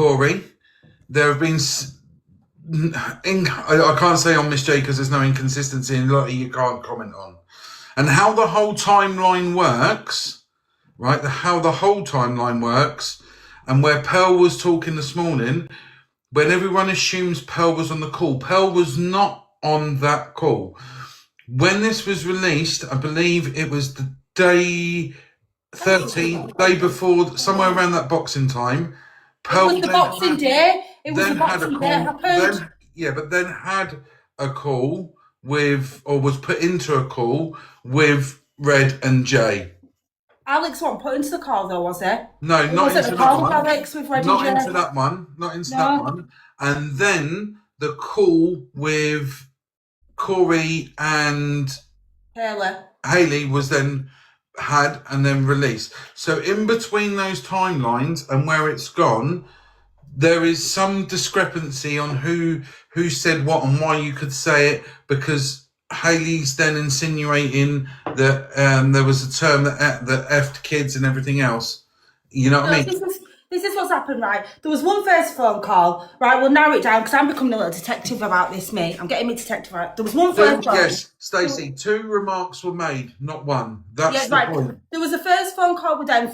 Corey. There have been, I can't say on Miss J because there's no inconsistency, and Lottie you can't comment on. And how the whole timeline works, right? How the whole timeline works, and where Pearl was talking this morning, when everyone assumes Pearl was on the call, Pearl was not on that call. When this was released, I believe it was the day 13th, day before, somewhere around that Boxing time. Pearl it was the Boxing Day. It was the Boxing Day it happened. But then had a call with, or was put into a call with Red and Jay. Alex wasn't put into the call though, was it? No, It not wasn't into a that call one. with Alex with Red Not and Jay. into that one. Not into that one. And then the call with Corey and Hayley was then had and then released. So in between those timelines and where it's gone, there is some discrepancy on who said what and why you could say it, because Hayley's then insinuating that there was a term that effed kids and everything else. You know what I mean? This is what's happened, right? There was one first phone call, right? We'll narrow it down because I'm becoming a little detective about this, mate. I'm getting me detective right. There was one first phone. Yes, Stacey, 2 remarks were made, not one. That's the point. There was a first phone call with them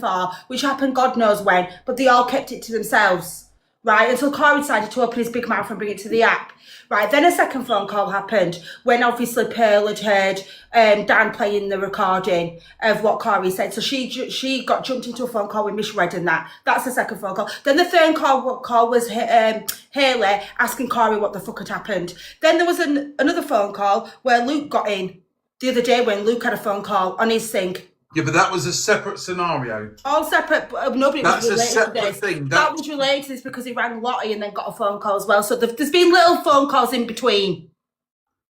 which happened God knows when, but they all kept it to themselves, right? Until Corey decided to open his big mouth and bring it to the app. Right, then a second phone call happened when obviously Pearl had heard Dan playing the recording of what Corey said. So she got jumped into a phone call with Miss Red and that. That's the second phone call. Then the third call was Hayley asking Corey what the fuck had happened. Then there was another phone call where Luke got in the other day when Luke had a phone call on his thing. Yeah, but that was a separate scenario. All separate, but nobody was related to this. That's a separate thing. That was related to this because he rang Lottie and then got a phone call as well. So there's been little phone calls in between.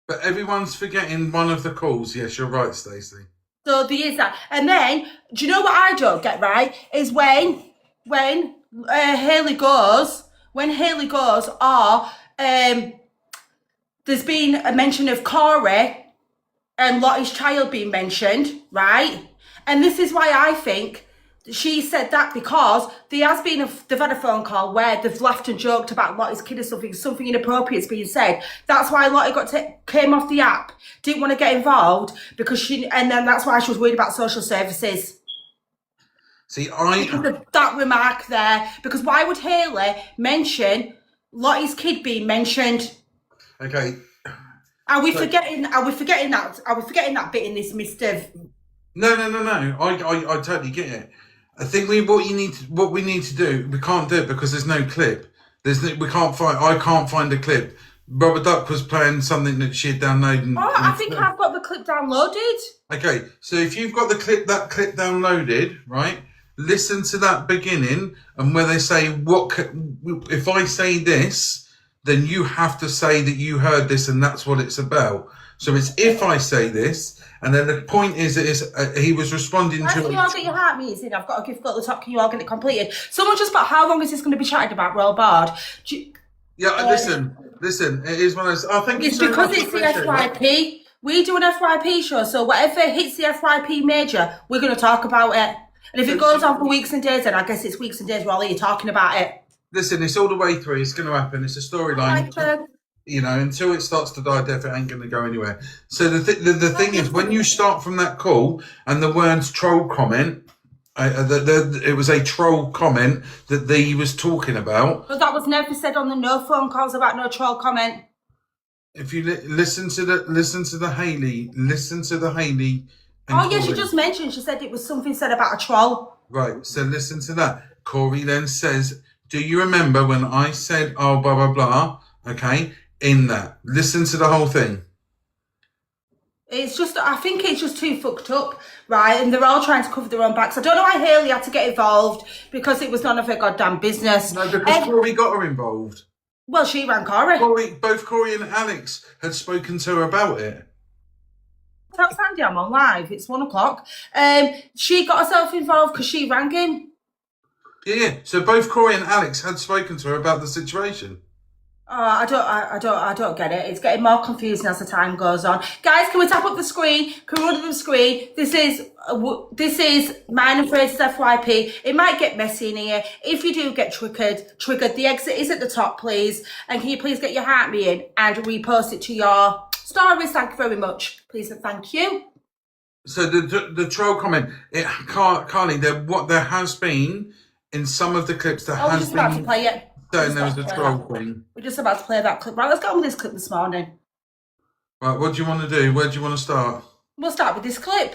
But everyone's forgetting one of the calls. Yes, you're right, Stacey. So there is that. And then, do you know what I don't get right? Is when Hayley goes, there's been a mention of Corey and Lottie's child being mentioned, right? And this is why I think she said that, because they've had a phone call where they've laughed and joked about Lottie's kid or something inappropriate's being said. That's why Lottie came off the app, didn't want to get involved and then that's why she was worried about social services. See, because of that remark there. Because why would Hayley mention Lottie's kid being mentioned? Okay. Are we forgetting that bit in this midst of? No. I totally get it. I think what we need to do, we can't do it because there's no clip. I can't find a clip. Rubber Duck was playing something that she had downloaded. I think I've got the clip downloaded. Okay, so if you've got that clip downloaded, right? Listen to that beginning and where they say, if I say this, then you have to say that you heard this and that's what it's about. So it's if I say this, and then the point is he was responding to. Can you all get your heart meeting? I've got a gift at the top. Can you all get it completed? Someone just about how long is this going to be chatted about, Royal Bard? Listen. It is one of those. I think it's because it's the FYP. We do an FYP show, so whatever hits the FYP major, we're going to talk about it. And if it goes on for weeks and days, then I guess it's weeks and days while you're talking about it. Listen, it's all the way through. It's going to happen. It's a storyline. You know, until it starts to die death, it ain't going to go anywhere. So the thing is, when you start from that call and the words troll comment, it was a troll comment that he was talking about. But that was never said on the no phone calls about no troll comment. If you listen to the Hayley. Oh yeah, she just mentioned. She said it was something said about a troll. Right. So listen to that. Corey then says, "Do you remember when I said oh blah blah blah?" Okay. In that, listen to the whole thing. I think it's just too fucked up, right? And they're all trying to cover their own backs. I don't know why Hayley had to get involved, because it was none of her goddamn business. No, because Corey got her involved. Well, she ran Corey. Both Corey and Alex had spoken to her about it. Tell Sandy I'm on live. It's 1:00. She got herself involved because she rang him. Yeah. So both Corey and Alex had spoken to her about the situation. I don't get it. It's getting more confusing as the time goes on. Guys, can we tap up the screen? Can we run up the screen? This is mine and Fraser's FYP. It might get messy in here. If you do get triggered, the exit is at the top, please. And can you please get your heart me in and repost it to your stories? Thank you very much. Please and thank you. So the troll comment, Carly, there has been in some of the clips there has we're just about to play it. There was a troll thing. We're just about to play that clip. Right, let's get on with this clip this morning. Right, what do you want to do? Where do you want to start? We'll start with this clip.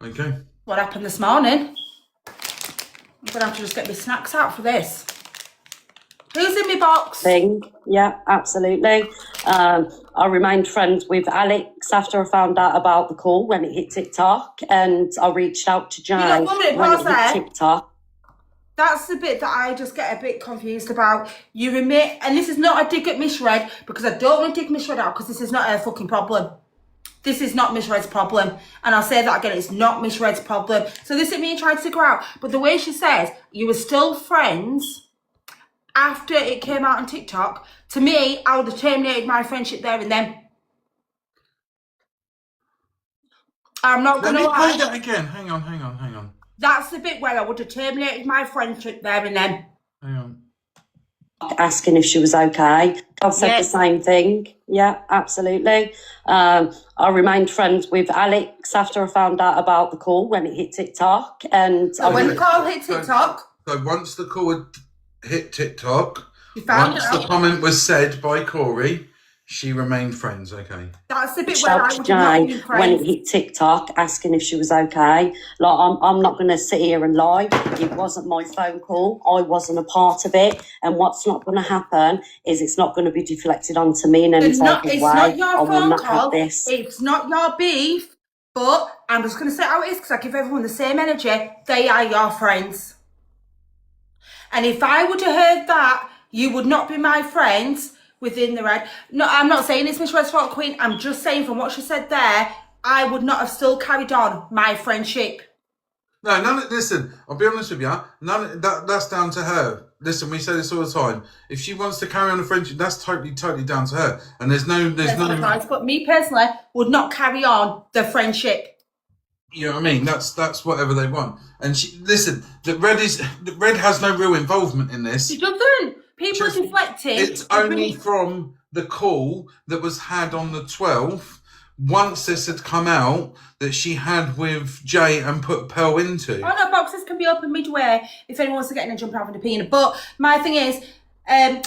Okay. What happened this morning? I'm going to have to just get my snacks out for this. Who's in my box? Yeah, absolutely. I remained friends with Alex after I found out about the call when it hit TikTok, and I reached out to Jay when it hit TikTok. That's the bit that I just get a bit confused about. You admit, and this is not a dig at Miss Red, because I don't want to dig Miss Red out, because this is not her fucking problem. This is not Miss Red's problem. And I'll say that again, it's not Miss Red's problem. So this is me trying to figure out. But the way she says, you were still friends after it came out on TikTok, to me, I would have terminated my friendship there and then. I'm not going to lie. Let me play that again. Hang on. That's the bit where I would have terminated my friendship there and then. Hang on. Asking if she was okay. I said the same thing. Yeah, absolutely. I remained friends with Alex after I found out about the call when it hit TikTok. And so when the call hit TikTok? So once the call had hit TikTok, once the comment was said by Corey, she remained friends, okay. That's the bit where I would not be friends. When it hit TikTok, asking if she was okay. Like, I'm not going to sit here and lie. It wasn't my phone call. I wasn't a part of it. And what's not going to happen is it's not going to be deflected onto me in any type of way. It's not your phone call. This. It's not your beef. But I'm just going to say how it is, because I give everyone the same energy. They are your friends. And if I would have heard that, you would not be my friends within the Red. No, I'm not saying it's Miss Red's fault, Queen. I'm just saying from what she said there, I would not have still carried on my friendship. No, listen, I'll be honest with you. That's down to her. Listen, we say this all the time. If she wants to carry on a friendship, that's totally down to her. And there's no. But me personally would not carry on the friendship. You know what I mean? That's whatever they want. And listen, the Red has no real involvement in this. She doesn't. People are deflecting. It's only from the call that was had on the 12th, once this had come out, that she had with Jay and put Pearl into. Oh no, boxes can be open midway if anyone wants to get in and jump out of an opinion. But my thing is,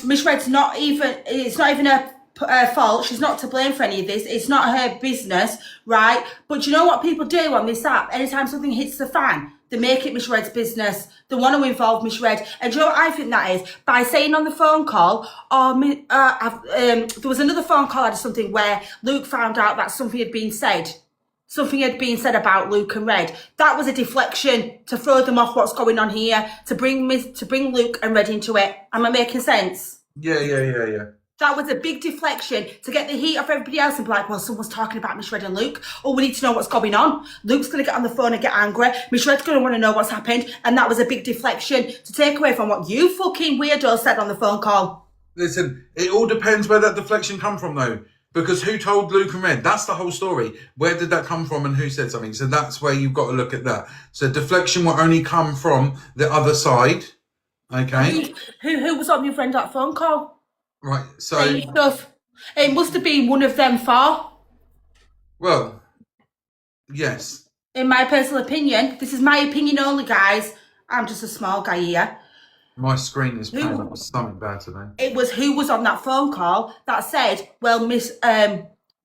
Miss Red's it's not even her fault. She's not to blame for any of this. It's not her business, right? But you know what people do on this app? Anytime something hits the fan, they make it Miss Red's business. They want to involve Miss Red. And do you know what I think that is? By saying on the phone call, there was another phone call I did something where Luke found out that something had been said. Something had been said about Luke and Red. That was a deflection to throw them off what's going on here, to bring Luke and Red into it. Am I making sense? Yeah. That was a big deflection to get the heat off everybody else and be like, well, someone's talking about Miss Red and Luke. Oh, we need to know what's going on. Luke's going to get on the phone and get angry. Miss Red's going to want to know what's happened. And that was a big deflection to take away from what you fucking weirdo said on the phone call. Listen, it all depends where that deflection come from, though. Because who told Luke and Red? That's the whole story. Where did that come from and who said something? So that's where you've got to look at that. So deflection will only come from the other side. Okay? Who was on your friend that phone call? Right, so... It must have been one of them four. Well, yes. In my personal opinion, this is my opinion only, guys. I'm just a small guy here. My screen is playing up with something bad today. It was who was on that phone call that said, well, Miss...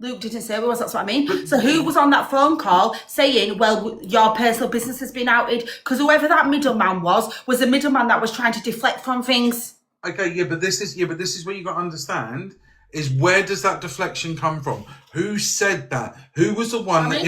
Luke didn't say it was, that's what I mean. So who was on that phone call saying, well, your personal business has been outed? Because whoever that middleman was a middleman that was trying to deflect from things. Okay, but this is what you got to understand is where does that deflection come from? Who said that? Who was the one that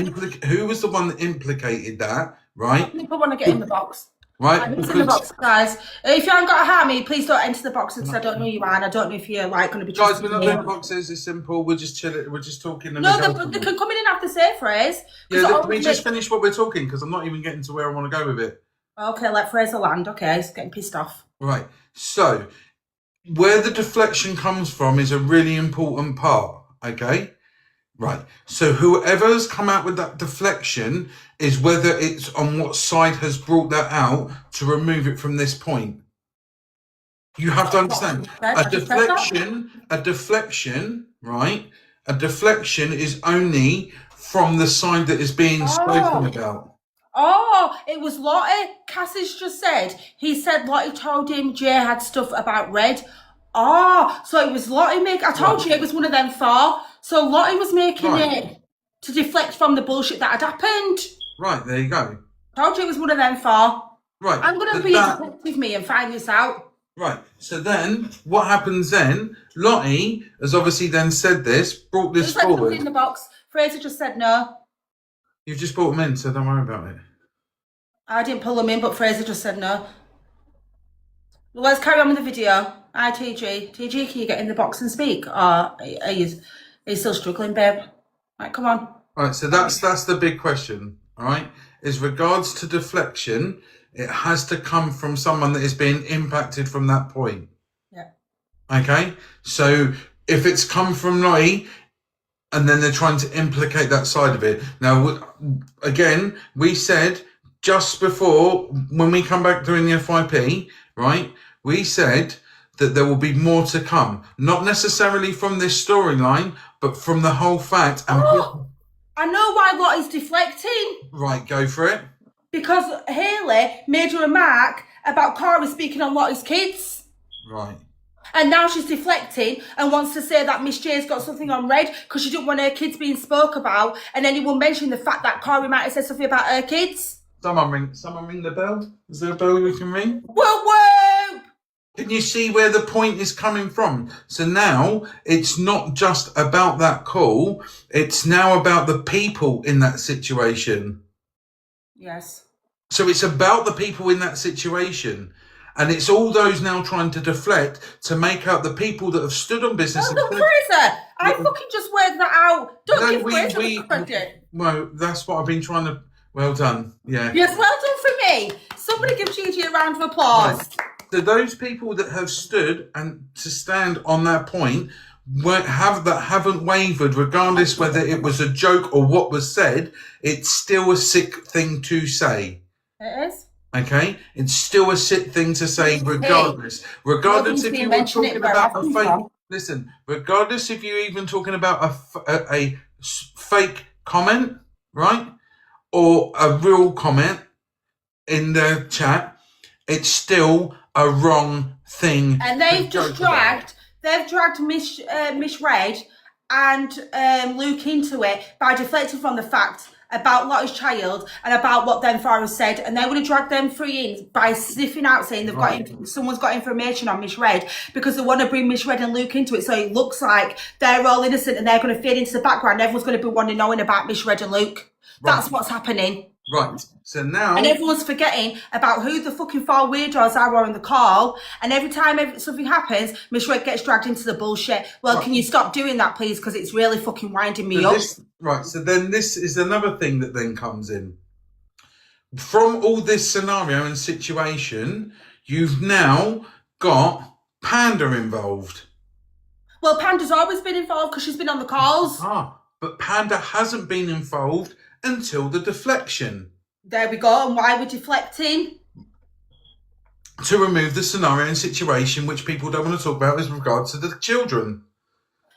implicated that? Right? People want to get in the box. Right? It's in the box, guys. If you haven't got a heart me, please don't enter the boxes because I don't know who you are and I don't know if you're like going to be. Guys, we're not doing boxes. It's simple. We're just chilling. We're just talking. No, they can come in and have the same phrase. Yeah, let me just finish what we're talking because I'm not even getting to where I want to go with it. Okay, let Fraser land. Okay, he's getting pissed off. Right. So where the deflection comes from is a really important part, okay? Right. So whoever's come out with that deflection is whether it's on what side has brought that out to remove it from this point. You have to understand a deflection, right? A deflection is only from the side that is being spoken about. Oh, it was Lottie. Cassie's just said, he said Lottie told him Jay had stuff about Red. Oh, so it was Lottie I told you it was one of them four. So Lottie was making it to deflect from the bullshit that had happened. Right, there you go. Told you it was one of them four. Right. I'm going to be a detective me and find this out. Right, so then what happens then? Lottie has obviously then said this, brought this forward. In the box. Fraser just said no. You've just brought them in, so don't worry about it. I didn't pull them in, but Fraser just said no. Well, let's carry on with the video. Hi, TG. TG, can you get in the box and speak? Or are you still struggling, babe? Right, come on. All right, so that's the big question, all right? Is regards to deflection, it has to come from someone that is being impacted from that point. Yeah. Okay? So if it's come from Lottie, and then they're trying to implicate that side of it. Now, again, we said just before, when we come back during the FYP, right, we said that there will be more to come. Not necessarily from this storyline, but from the whole fact. And I know why Lottie's deflecting. Right, go for it. Because Hayley made a remark about Corey speaking on Lottie's kids. Right. And now she's deflecting and wants to say that Miss J's got something on Red because she didn't want her kids being spoke about, and anyone mentioning the fact that Corey might have said something about her kids. Someone ring the bell. Is there a bell you can ring? Whoa, whoa! Can you see where the point is coming from? So now it's not just about that call. It's now about the people in that situation. Yes. So it's about the people in that situation. And it's all those now trying to deflect to make out the people that have stood on business. Oh, look, Fraser! I fucking just worked that out. Don't give Fraser the credit. Well, that's what I've been trying to... Well done, yeah. Yes, well done for me. Somebody give Gigi a round of applause. Right. So those people that have stood and to stand on that point haven't wavered, regardless whether it was a joke or what was said, it's still a sick thing to say. It is. Okay, it's still a sick thing to say, regardless. Regardless if you were talking about a fake. Listen, regardless if you're even talking about a fake comment, right, or a real comment in the chat, it's still a wrong thing. And they've just dragged Miss Red and Luke into it by deflecting from the fact about Lottie's child and about what them four said, and they would have dragged them three in by sniffing out saying someone's got information on Miss Red because they want to bring Miss Red and Luke into it, so it looks like they're all innocent and they're going to fade into the background. Everyone's going to be wanting knowing about Miss Red and Luke. Right. That's what's happening. Right. So now... And everyone's forgetting about who the fucking four weirdos are on the call, and every time something happens, Miss Red gets dragged into the bullshit. Well, right. Can you stop doing that, please? Because it's really fucking winding me up. Right, so then this is another thing that then comes in. From all this scenario and situation, you've now got Panda involved. Well, Panda's always been involved because she's been on the calls. But Panda hasn't been involved until the deflection. There we go. And why we're deflecting? To remove the scenario and situation which people don't want to talk about with regards to the children.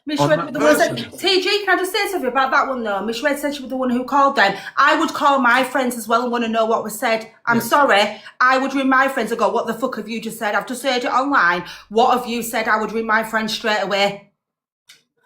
Miss Red, TG, can I just say something about that one though? Miss Red said she was the one who called them. I would call my friends as well and want to know what was said. I'm sorry. I would ring my friends and go, what the fuck have you just said? I've just heard it online. What have you said? I would ring my friends straight away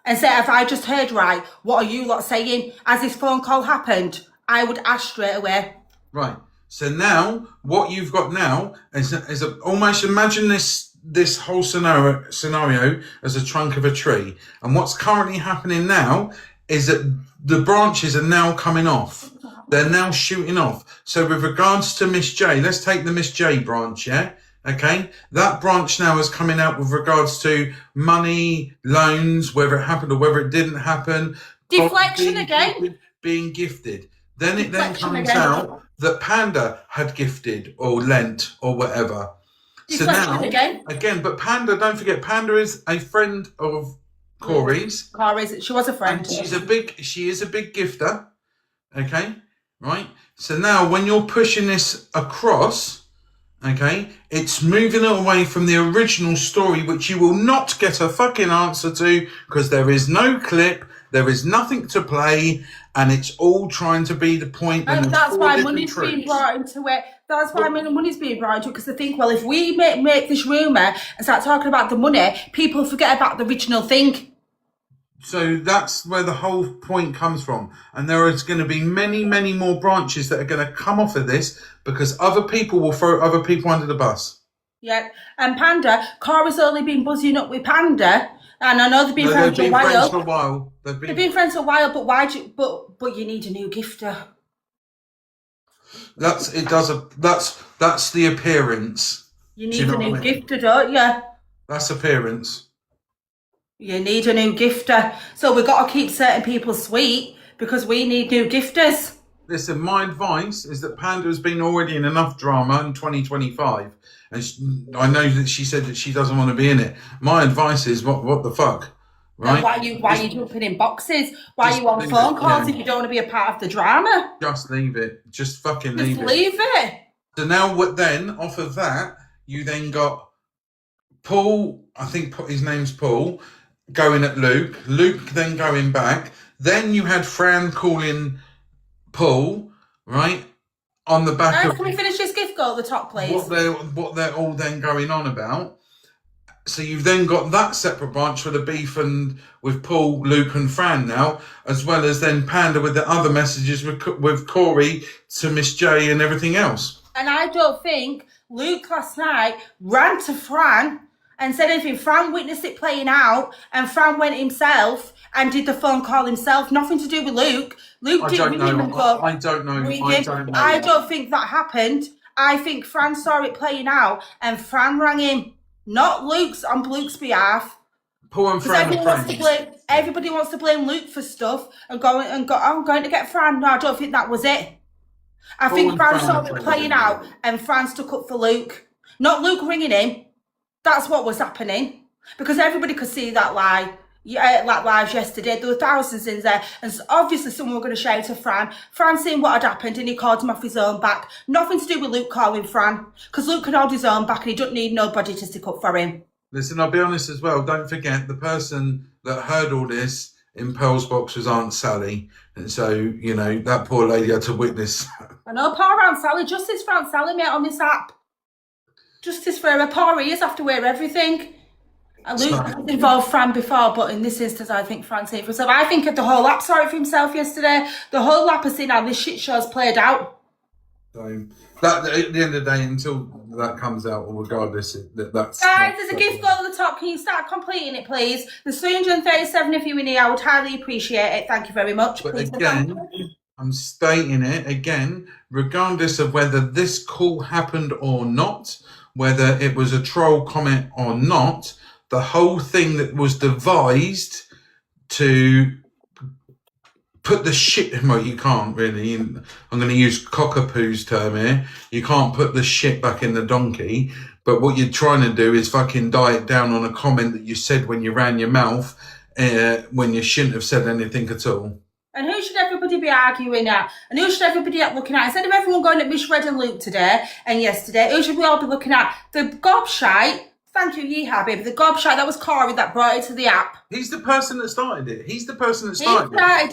and say, have I just heard right? What are you lot saying? As this phone call happened, I would ask straight away. Right. So now, what you've got now is almost imagine this whole scenario as a trunk of a tree. And what's currently happening now is that the branches are now coming off. They're now shooting off. So with regards to Miss J, let's take the Miss J branch, yeah? Okay? That branch now is coming out with regards to money, loans, whether it happened or whether it didn't happen. Deflection again. Being gifted. Then it then comes out that Panda had gifted or lent or whatever. So now, again, but Panda, don't forget, Panda is a friend of Corey's. She was a friend. And she is a big gifter. Okay, right? So now when you're pushing this across, okay, it's moving it away from the original story, which you will not get a fucking answer to because there is no clip, there is nothing to play, and it's all trying to be the point. And that's why money's being brought into it. That's why money's being brought into it, because they think, well, if we make this rumour and start talking about the money, people forget about the original thing. So that's where the whole point comes from. And there is going to be many, many more branches that are going to come off of this because other people will throw other people under the bus. Yeah. And Panda, Cora's only been buzzing up with Panda. And I know they've been friends for a while. They've been friends for a while, but why do you, but you need a new gifter. That's the appearance. You need a new gifter, don't you? That's appearance. You need a new gifter. So we've got to keep certain people sweet because we need new gifters. Listen, my advice is that Panda has been already in enough drama in 2025. And I know that she said that she doesn't want to be in it. My advice is, what the fuck? Right? Why are you jumping in boxes? Why are you on phone calls if you don't want to be a part of the drama? Just leave it. Just fucking leave it. Just leave it. So now then, off of that, you then got Paul, I think his name's Paul, going at Luke then going back. Then you had Fran calling Paul, right? On the back of... Can we finish this gift goal at the top, please? What they're all then going on about. So you've then got that separate branch for the beef and with Paul, Luke and Fran now, as well as then Panda with the other messages with Corey to Miss J and everything else. And I don't think Luke last night ran to Fran and said anything. Fran witnessed it playing out and Fran went himself and did the phone call himself. Nothing to do with Luke. Luke didn't ring him and go. I don't know. I don't think that happened. I think Fran saw it playing out and Fran rang him. Not on Luke's behalf. Paul and Fran everybody wants to blame Luke for stuff and go, I'm going to get Fran. No, I don't think that was it. I think Fran saw it playing out and Fran stuck up for Luke. Not Luke ringing him. That's what was happening. Because everybody could see that live yesterday. There were thousands in there. And obviously someone were going to shout to Fran. Fran seen what had happened and he called him off his own back. Nothing to do with Luke calling Fran. Because Luke can hold his own back and he doesn't need nobody to stick up for him. Listen, I'll be honest as well. Don't forget, the person that heard all this in Pearl's box was Aunt Sally. And so, you know, that poor lady had to witness. I know, poor Aunt Sally. Justice for Aunt Sally, mate, on this app. Justice for her. Poor ears have to wear everything. And Luke involved Fran before, but in this instance, I think Fran's safe for himself. I think the whole app sorry for himself yesterday. The whole app has seen how this shit show's played out. So, that, at the end of the day, until that comes out, or regardless, that's... Guys, there's a gift goal at the top. Can you start completing it, please? There's 337 of you in here. I would highly appreciate it. Thank you very much. But again, I'm stating it again, regardless of whether this call happened or not, whether it was a troll comment or not, the whole thing that was devised to put the shit... Well, you can't really. I'm going to use Cockapoo's term here. You can't put the shit back in the donkey. But what you're trying to do is fucking diet down on a comment that you said when you ran your mouth when you shouldn't have said anything at all. And who should everybody be arguing at? And who should everybody be looking at? Instead of everyone going at Miss Red and Luke today and yesterday, who should we all be looking at? The gobshite. Thank you, Yeehaw, baby. The gobshite, that was Corey that brought it to the app. He's the person that started it. He started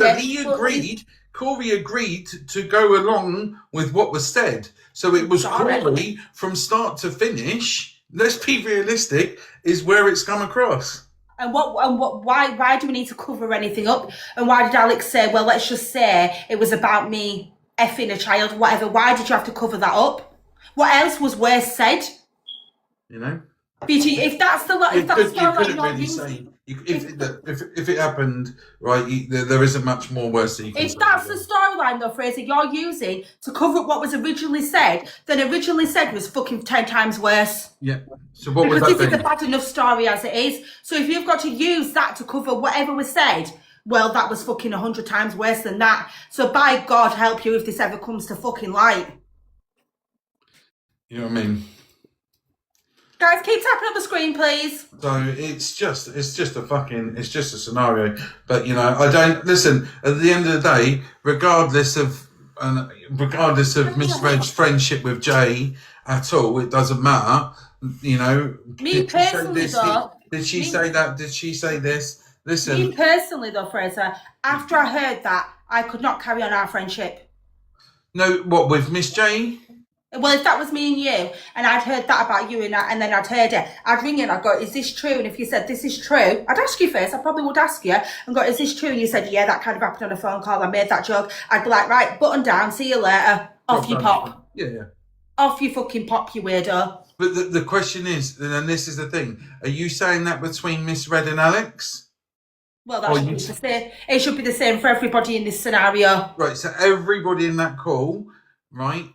it. Corey agreed to go along with what was said. So it was Corey from start to finish. Let's be realistic, is where it's come across. And why do we need to cover anything up? And why did Alex say, well, let's just say it was about me effing a child, whatever. Why did you have to cover that up? What else was worse said? You know? BT, if that's the if it happened, right, there isn't much more worse that you can say. If that's the storyline, though, Fraser, you're using to cover up what was originally said, then originally said was fucking 10 times worse. Yeah. So what was that? Because this is a bad enough story as it is. So if you've got to use that to cover whatever was said, well, that was fucking 100 times worse than that. So by God help you if this ever comes to fucking light. You know what I mean? Guys, keep tapping on the screen, please. So it's just a scenario. But you know, I don't listen. At the end of the day, regardless of Miss Red's friendship with Jay at all, it doesn't matter. You know, Me personally, though. Did she say that? Did she say this? Listen. Me personally, though, Fraser, after I heard that, I could not carry on our friendship. No, what with Miss J? Well, if that was me and you, and I'd heard that about you, and then I'd heard it, I'd ring you and I'd go, is this true? And if you said, this is true, I'd ask you first. I probably would ask you and go, is this true? And you said, yeah, that kind of happened on a phone call. I made that joke. I'd be like, right, button down. See you later. Off you pop. Yeah. Off you fucking pop, you weirdo. But the question is, and this is the thing, are you saying that between Miss Red and Alex? Well, that should be the same. It should be the same for everybody in this scenario. Right, so everybody in that call, right,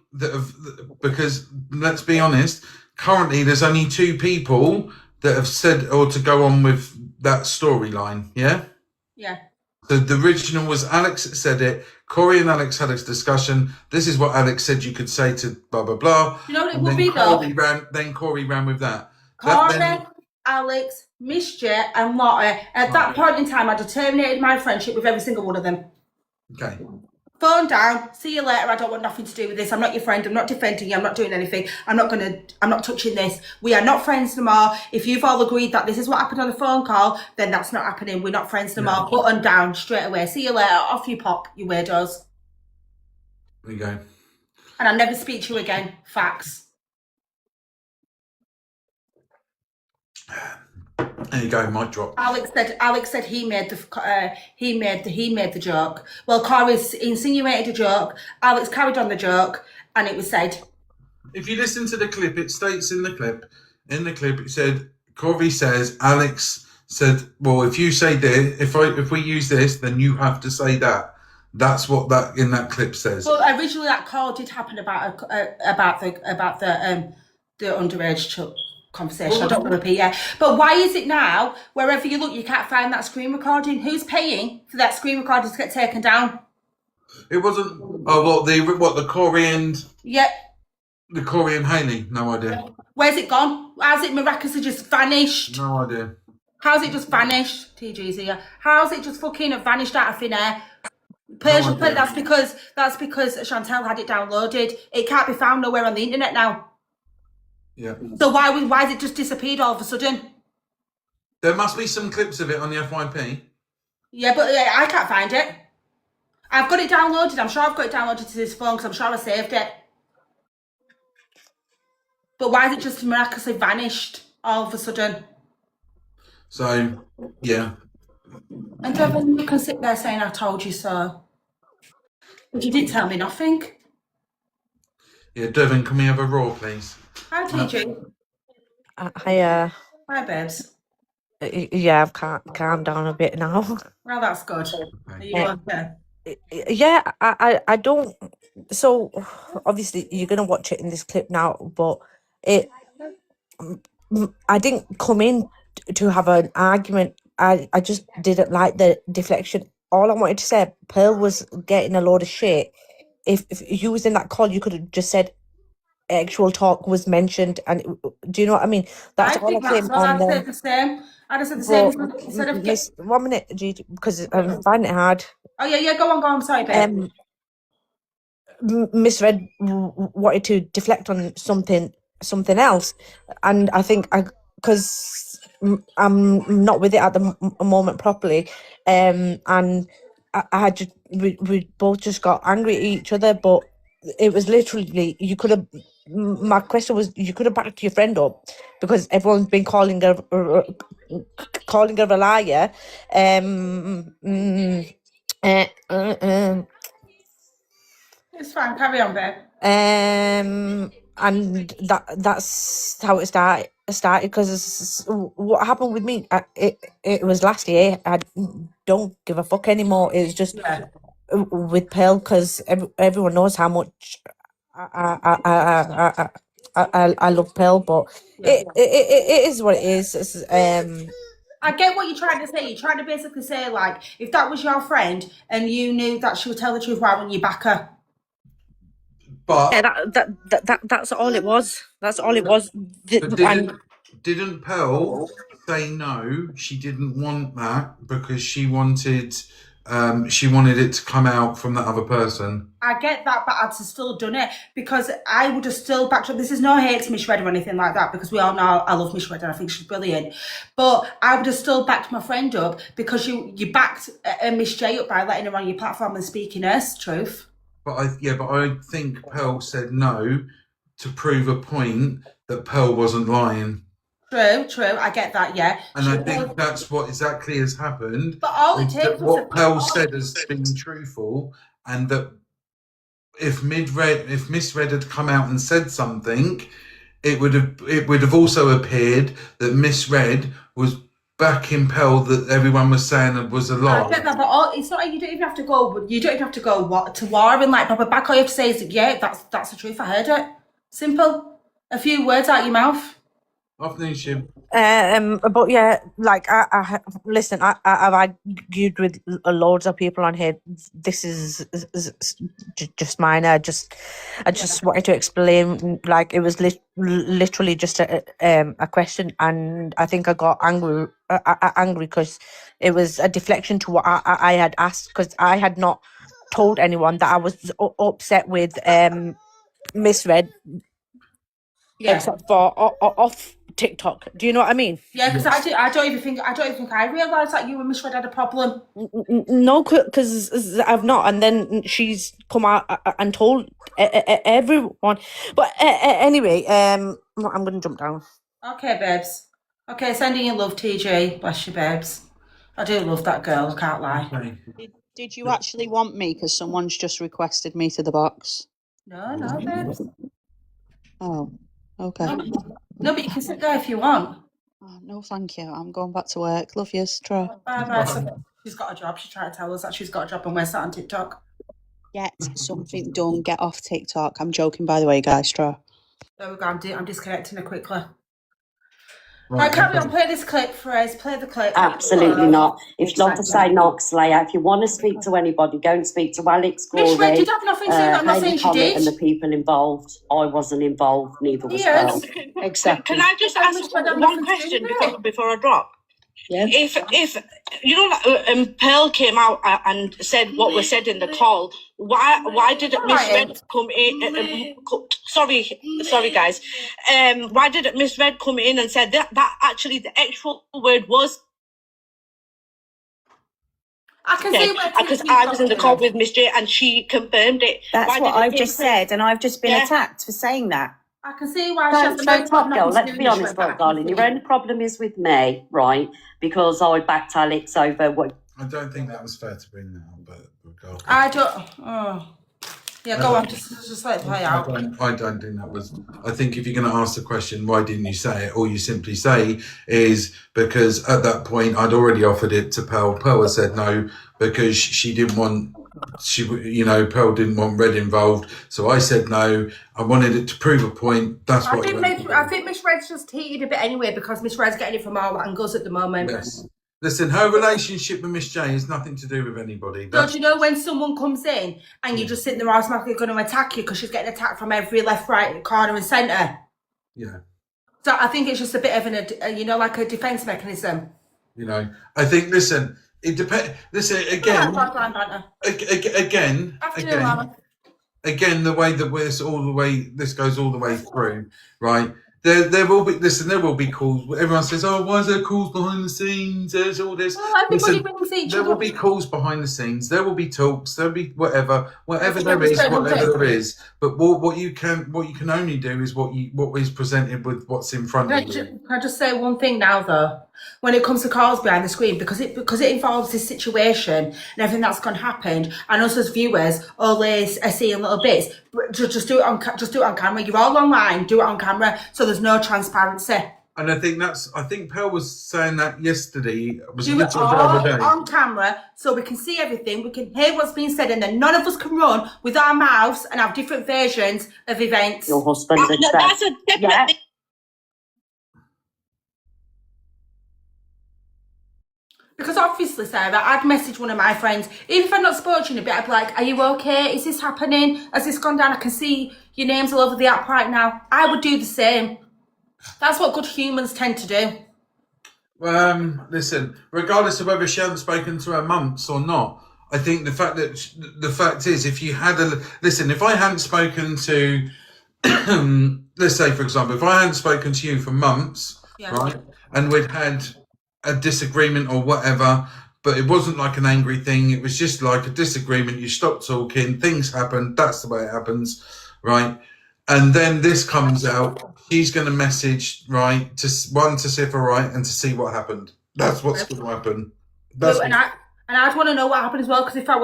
because let's be honest, currently there's only 2 people that have said or to go on with that storyline, yeah? Yeah. So the original was Alex that said it. Corey and Alex had a discussion. This is what Alex said you could say to blah, blah, blah. You know what it would be, though? Then Corey ran with that. Corey, Alex, Miss J, and Lottie. At that point in time, I terminated my friendship with every single one of them. Okay. Phone down. See you later. I don't want nothing to do with this. I'm not your friend. I'm not defending you. I'm not doing anything. I'm not touching this. We are not friends no more. If you've all agreed that this is what happened on the phone call, then that's not happening. We're not friends no more. Button down straight away. See you later. Off you pop, you weirdos. There you go. And I'll never speak to you again. Facts. There you go, mic drop. Alex said he made the joke. Well, Corey's insinuated a joke. Alex carried on the joke, and it was said. If you listen to the clip, it states in the clip it said Corey says Alex said, well, if you say this, if we use this, then you have to say that. That's what that in that clip says. Well, originally that call did happen about the underage conversation. I don't want to repeat it. But why is it now, wherever you look, you can't find that screen recording? Who's paying for that screen recording to get taken down? It wasn't. Oh, the Corey and. Yep. The Corey and Hayley. No idea. Where's it gone? How's it miraculously just vanished? No idea. How's it just vanished? TG's here. How's it just fucking vanished out of thin air? Persian, no, that's because Chantel had it downloaded. It can't be found nowhere on the internet now. Yeah. So why has it just disappeared all of a sudden? There must be some clips of it on the FYP. Yeah, but I can't find it. I've got it downloaded. I'm sure I've got it downloaded to this phone because I'm sure I saved it. But why has it just miraculously vanished all of a sudden? So, yeah. And Devon, you can sit there saying, I told you so. But you didn't tell me nothing. Yeah, Devon, can we have a roar, please? Hi, TG. Hi, babes. Yeah, I've calmed down a bit now. Well, that's good. Are you okay? Yeah, I don't. So, obviously, you're going to watch it in this clip now, but I didn't come in to have an argument. I just didn't like the deflection. All I wanted to say, Pearl was getting a load of shit. If you was in that call, you could have just said actual talk was mentioned, and do you know what I mean? That's all I'm saying. I'd said the same. I'd have said the same instead of Miss, 1 minute, Gigi, because I'm finding it hard. Oh yeah, go on. I'm sorry, babe. Miss Red wanted to deflect on something else, and I think because I'm not with it at the moment properly, and I just we both just got angry at each other, but it was literally my question was you could have backed your friend up because everyone's been calling her a liar. It's fine, carry on, babe. And that's how it started because what happened with me, it was last year. I don't give a fuck anymore. It was just with Pearl because everyone knows how much I love Pearl, but it is what it is. I get what you're trying to say. You're trying to basically say, like, if that was your friend and you knew that she would tell the truth, why wouldn't you back her? But yeah, that's all it was. That's all it was. didn't Pearl say no? She didn't want that because she wanted it to come out from that other person. I get that, but I'd have still done it because I would have still backed up. This is no hate to Miss Red or anything like that, because we all know I love Miss Red and I think she's brilliant. But I would have still backed my friend up because you backed Miss J up by letting her on your platform and speaking her truth. But I think Pearl said no to prove a point that Pearl wasn't lying. True. I get that, yeah. And I think that's what exactly has happened. But all it takes what Pearl said has been truthful, and that if Miss Red had come out and said something, it would have also appeared that Miss Red was backing Pearl that everyone was saying was a lie. I get that, but it's not. You don't even have to go. You don't even have to go to war and like proper back. All you have to say is, yeah, that's the truth. I heard it. Simple. A few words out your mouth. Afternoon, Shim. But yeah, like I listen. I've argued with loads of people on here. This is just mine. I just wanted to explain. Like it was literally just a question, and I think I got angry because it was a deflection to what I had asked, because I had not told anyone that I was upset with Miss Red, except for off TikTok. Do you know what I mean? Yeah, because I don't even think I realised that you and Miss Red had a problem. No, because I've not. And then she's come out and told everyone. But anyway, I'm gonna jump down. Okay, babes. Okay, sending you love, TJ. Bless you, babes. I do love that girl. I can't lie. Okay. Did you actually want me? Because someone's just requested me to the box. No, babes. Oh, okay. No, but you can sit there if you want. Oh, no, thank you. I'm going back to work. Love you, Tro. Bye. So she's got a job. She's trying to tell us that she's got a job and we're sat on TikTok. Get something done. Get off TikTok. I'm joking, by the way, guys. Tro. There we go. I'm disconnecting her quickly. Right, carry on. Play this clip for us. Play the clip. Absolutely not. If not to say Noxley, if you want to speak to anybody, go and speak to Alex Miss Red, Gorey, did have nothing to do. I'm not saying she did. and the people involved. I wasn't involved. Neither was Pearl. Exactly. Can I just ask one question before I drop? Yeah. If you know, Pearl came out and said what was said in the call. Why didn't Miss Red come in? Sorry, guys. Why didn't Miss Red come in and said that actually the actual word was? I can see where because I was in the call with Miss J and she confirmed it. That's what I've just said, and I've just been attacked for saying that. I can see why she has the most Top Girl, let's be honest, darling. Your only problem is with me, right? Because I backed Alex over what. I don't think that was fair to bring that up, but regardless. I don't. Oh. Yeah, go on. Just let it play out. I don't think that was. I think if you're going to ask the question, why didn't you say it? All you simply say is because at that point I'd already offered it to Pearl. Pearl said no because she didn't want. Pearl didn't want Red involved, so I said no. I wanted it to prove a point. That's what I think Miss Red's just heated a bit anyway because Miss Red's getting it from all angles at the moment. Yes. Listen, her relationship with Miss J has nothing to do with anybody. Don't you know when someone comes in and you just sit there automatically going to attack you because she's getting attacked from every left, right, corner and centre? Yeah. So I think it's just a bit of like a defence mechanism. I think, listen, it depends. Listen, again, the way that this goes all the way through, right? There will be calls. Everyone says, "Oh, why is there calls behind the scenes?" There's all this. Well, everybody brings each there other. will be calls behind the scenes. There will be talks. There'll be whatever there is. But what you can only do is what is presented with what's in front of you. Can I just say one thing now, though? When it comes to calls behind the screen, because it involves this situation and everything that's going to happen, and us as viewers always are seeing little bits. Just do it on camera. You're all online. Do it on camera, so there's no transparency. And I think Pearl was saying that yesterday. Do it all on camera, so we can see everything. We can hear what's being said, and then none of us can run with our mouths and have different versions of events. Your husband did that. That's a definite thing. Because obviously, Sarah, I'd message one of my friends, even if I'd not spoken to you in a bit, I'd be like, are you okay? Is this happening? Has this gone down? I can see your names all over the app right now. I would do the same. That's what good humans tend to do. Listen, regardless of whether she hadn't spoken to her months or not, I think the fact is, if you had if I hadn't spoken to, let's say for example, if I hadn't spoken to you for months, right, and we'd had a disagreement or whatever, but it wasn't like an angry thing, it was just like a disagreement, you stopped talking, things happened, that's the way it happens, right? And then this comes out, she's going to message, right, to see if I'm right and to see what happened. That's what's going to happen. And I'd want to know what happened as well, because if I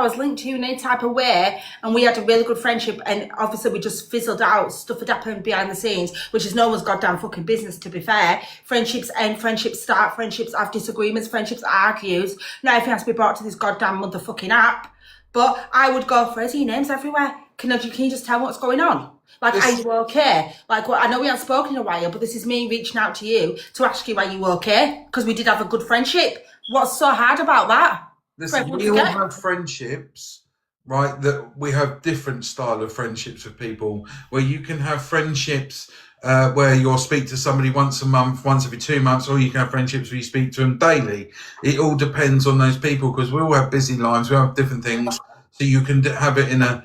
was linked to you in any type of way, and we had a really good friendship, and obviously we just fizzled out, stuff had happened behind the scenes, which is no one's goddamn fucking business, to be fair. Friendships end, friendships start, friendships have disagreements, friendships argues. Not everything has to be brought to this goddamn motherfucking app. But I would go for your names everywhere. Can you just tell what's going on? Like, are you okay? Like, well, I know we haven't spoken in a while, but this is me reaching out to you to ask you, are you okay? Because we did have a good friendship. What's so hard about that? Listen, we all have friendships, right? That we have different style of friendships with people. Where you can have friendships where you'll speak to somebody once a month, once every 2 months, or you can have friendships where you speak to them daily. It all depends on those people, because we all have busy lives. We have different things, so you can have it in a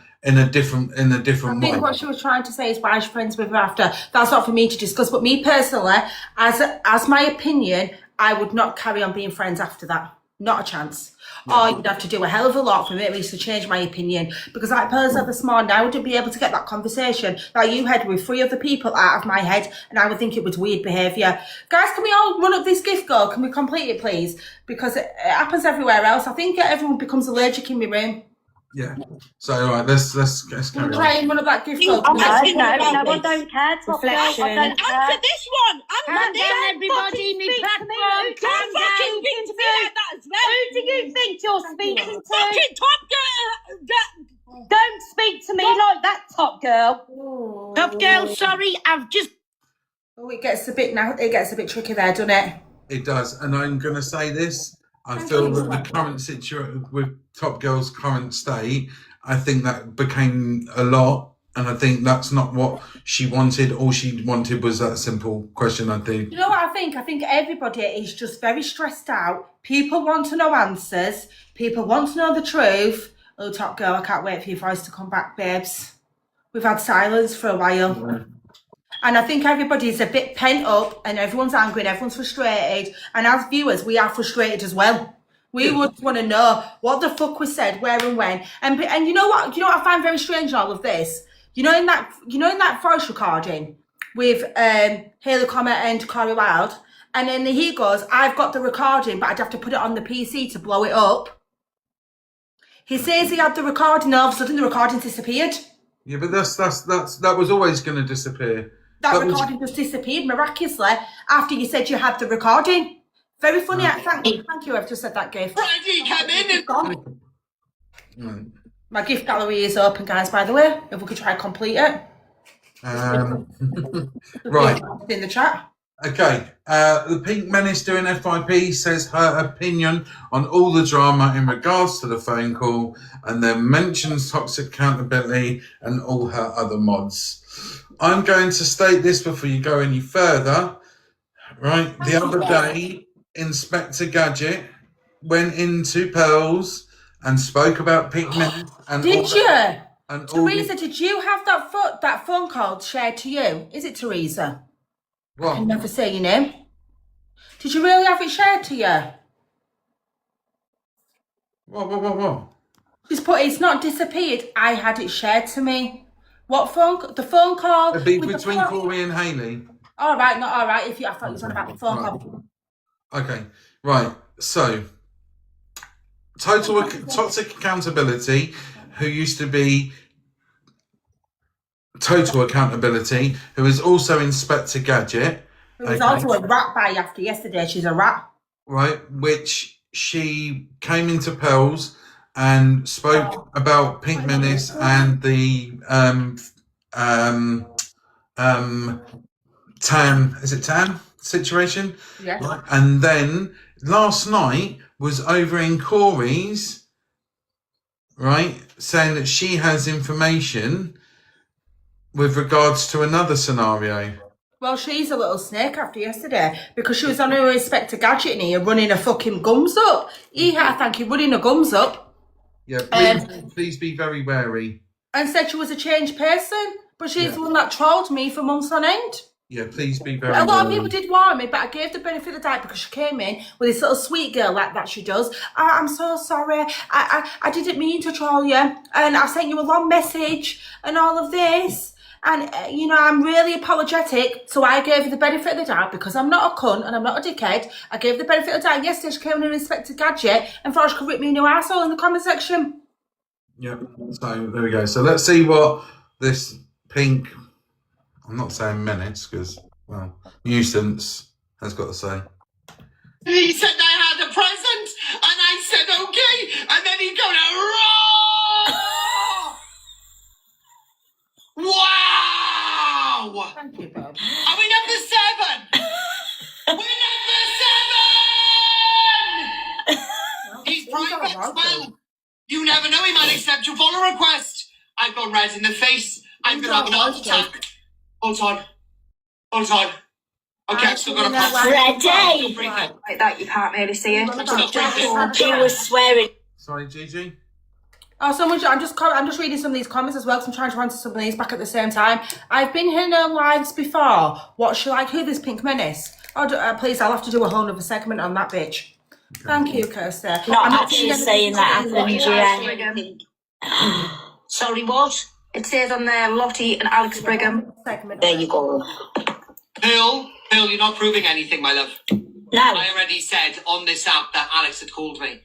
different way. I think what she was trying to say is why she's friends with her after. That's not for me to discuss. But me personally, as my opinion, I would not carry on being friends after that. Not a chance. Or you'd have to do a hell of a lot for me at least to change my opinion. Because like personally this morning, I wouldn't be able to get that conversation that you had with 3 other people out of my head, and I would think it was weird behaviour. Guys, can we all run up this gift goal? Can we complete it, please? Because it happens everywhere else. I think everyone becomes allergic in my room. Yeah. So all right, let's carry on. Try and run up that gift goal. No, I don't care. Reflection. Answer this one. Calm down, everybody. Me platform. Calm down. Who do you think you're speaking to? Fucking Top Girl. Don't speak to me like that, Top Girl. Top Girl, sorry, I've just... Oh, it gets a bit tricky there, doesn't it? It does, and I'm going to say this. I feel that the current situation with Top Girl's current state, I think that became a lot, and I think that's not what she wanted. All she wanted was that simple question, I think. You know what I think? I think everybody is just very stressed out. People want to know answers. People want to know the truth. Oh, Top Girl, I can't wait for your voice to come back, babes. We've had silence for a while. Yeah. And I think everybody's a bit pent up, and everyone's angry and everyone's frustrated. And as viewers, we are frustrated as well. We would want to know what the fuck was said, where and when. And you know what? You know what I find very strange in all of this? You know in that voice recording with Haley Comet and Corey Wilde, and then he goes, "I've got the recording, but I'd have to put it on the PC to blow it up." He says he had the recording, and all of a sudden the recording disappeared. Yeah, but that was always going to disappear. That recording just disappeared miraculously after you said you had the recording. Very funny. Thank you. I've just said that gift. It's gone. My gift gallery is open, guys, by the way. If we could try and complete it. Right. In the chat. Okay. The Pink Menace doing FIP says her opinion on all the drama in regards to the phone call, and then mentions toxic accountability and all her other mods. I'm going to state this before you go any further. Right. The other day, Inspector Gadget went into Pearls and spoke about Pink Menace. And did you? And Teresa, did you have that phone call shared to you? Is it Teresa? What? I can never say your name. Did you really have it shared to you? What? Just put, it's not disappeared. I had it shared to me. What phone? The phone call? It'd be between Corey and Haley. All right, not all right. I thought you was on about the phone call. Okay, right. So, toxic accountability, who used to be Total Accountability, who is also Inspector Gadget. Who was also a rat by after yesterday. She's a rat. Right, which she came into Pearls and spoke about Pink Menace and the Tan situation? Yeah. Right. And then last night was over in Corey's, right, saying that she has information with regards to another scenario. Well, she's a little snake after yesterday because she was on her Inspector Gadget in here running her fucking gums up. Thank you, running her gums up. Yeah, please be very wary. And said she was a changed person, but she's the one that trolled me for months on end. Yeah, please be very A lot wary. of people did warn me, but I gave the benefit of the doubt because she came in with this little sweet girl like that she does. I'm so sorry. I didn't mean to troll you. And I sent you a long message and all of this. And, I'm really apologetic. So I gave her the benefit of the doubt because I'm not a cunt and I'm not a dickhead. I gave the benefit of the doubt. Yesterday she came in and Inspector Gadget and thought she could rip me a new arsehole in the comment section. Yep. So there we go. So let's see what this pink, I'm not saying menace because, well, nuisance has got to say. He said I had a present, and I said okay, and then he got a raw. Wow! Thank you, Bob. Are we number 7? We're number 7! He's private. Well, you never know, he might accept your follow request. I've got red in the face. I'm going to have an heart attack. Hold on. Okay, I've still got a pulse. Ready? Like that, you can't really see it. She was swearing. Sorry, Gigi. Oh, I'm just reading some of these comments as well because I'm trying to answer some of these back at the same time. I've been in her lives before. What's she like? Who this pink menace? Oh, please, I'll have to do a whole other segment on that bitch. Okay. Thank you, Kirsty. Not actually saying that happened, yeah. Sorry, what? It says on there, Lottie and Alex Brigham. There you go. Pearl, you're not proving anything, my love. No. I already said on this app that Alex had called me.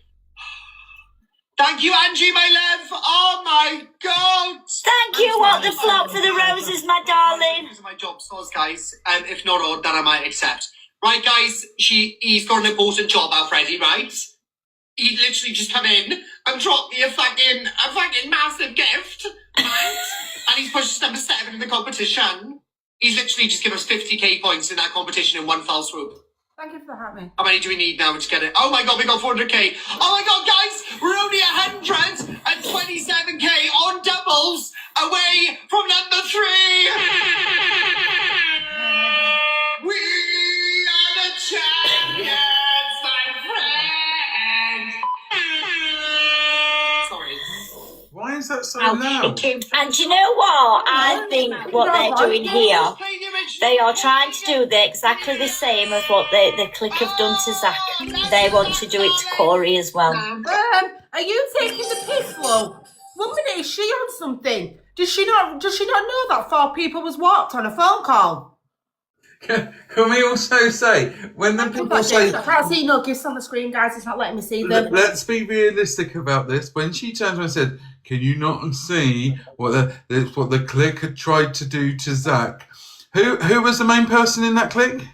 Thank you, Angie, my love. Oh, my God. Thank you, what the flop for the roses, my darling. These are my job stores, guys. If not odd, that I might accept. Right, guys, he's got an important job, our Freddie, right? He'd literally just come in and drop me a fucking massive gift, right? And he's pushed us number 7 in the competition. He's literally just given us 50k points in that competition in one fell swoop. Thank you for having me. How many do we need now to get it? Oh my God, we got 400k. Oh my God, guys, we're only 127k on doubles away from number 3. We are the champions, my friend. Sorry. Why is that so loud? And you know what? I think what they're doing here, they are trying to do exactly the same as what the clique have done to Zach. They want to do it to Corey as well. Are you taking the piss, love? 1 minute, is she on something? Does she not know that 4 people was walked on a phone call? Can we also say, when the people say... I can't see no gifts on the screen, guys. It's not letting me see them. Let's be realistic about this. When she turned around and said, can you not see what the clique had tried to do to Zach? Who was the main person in that clique?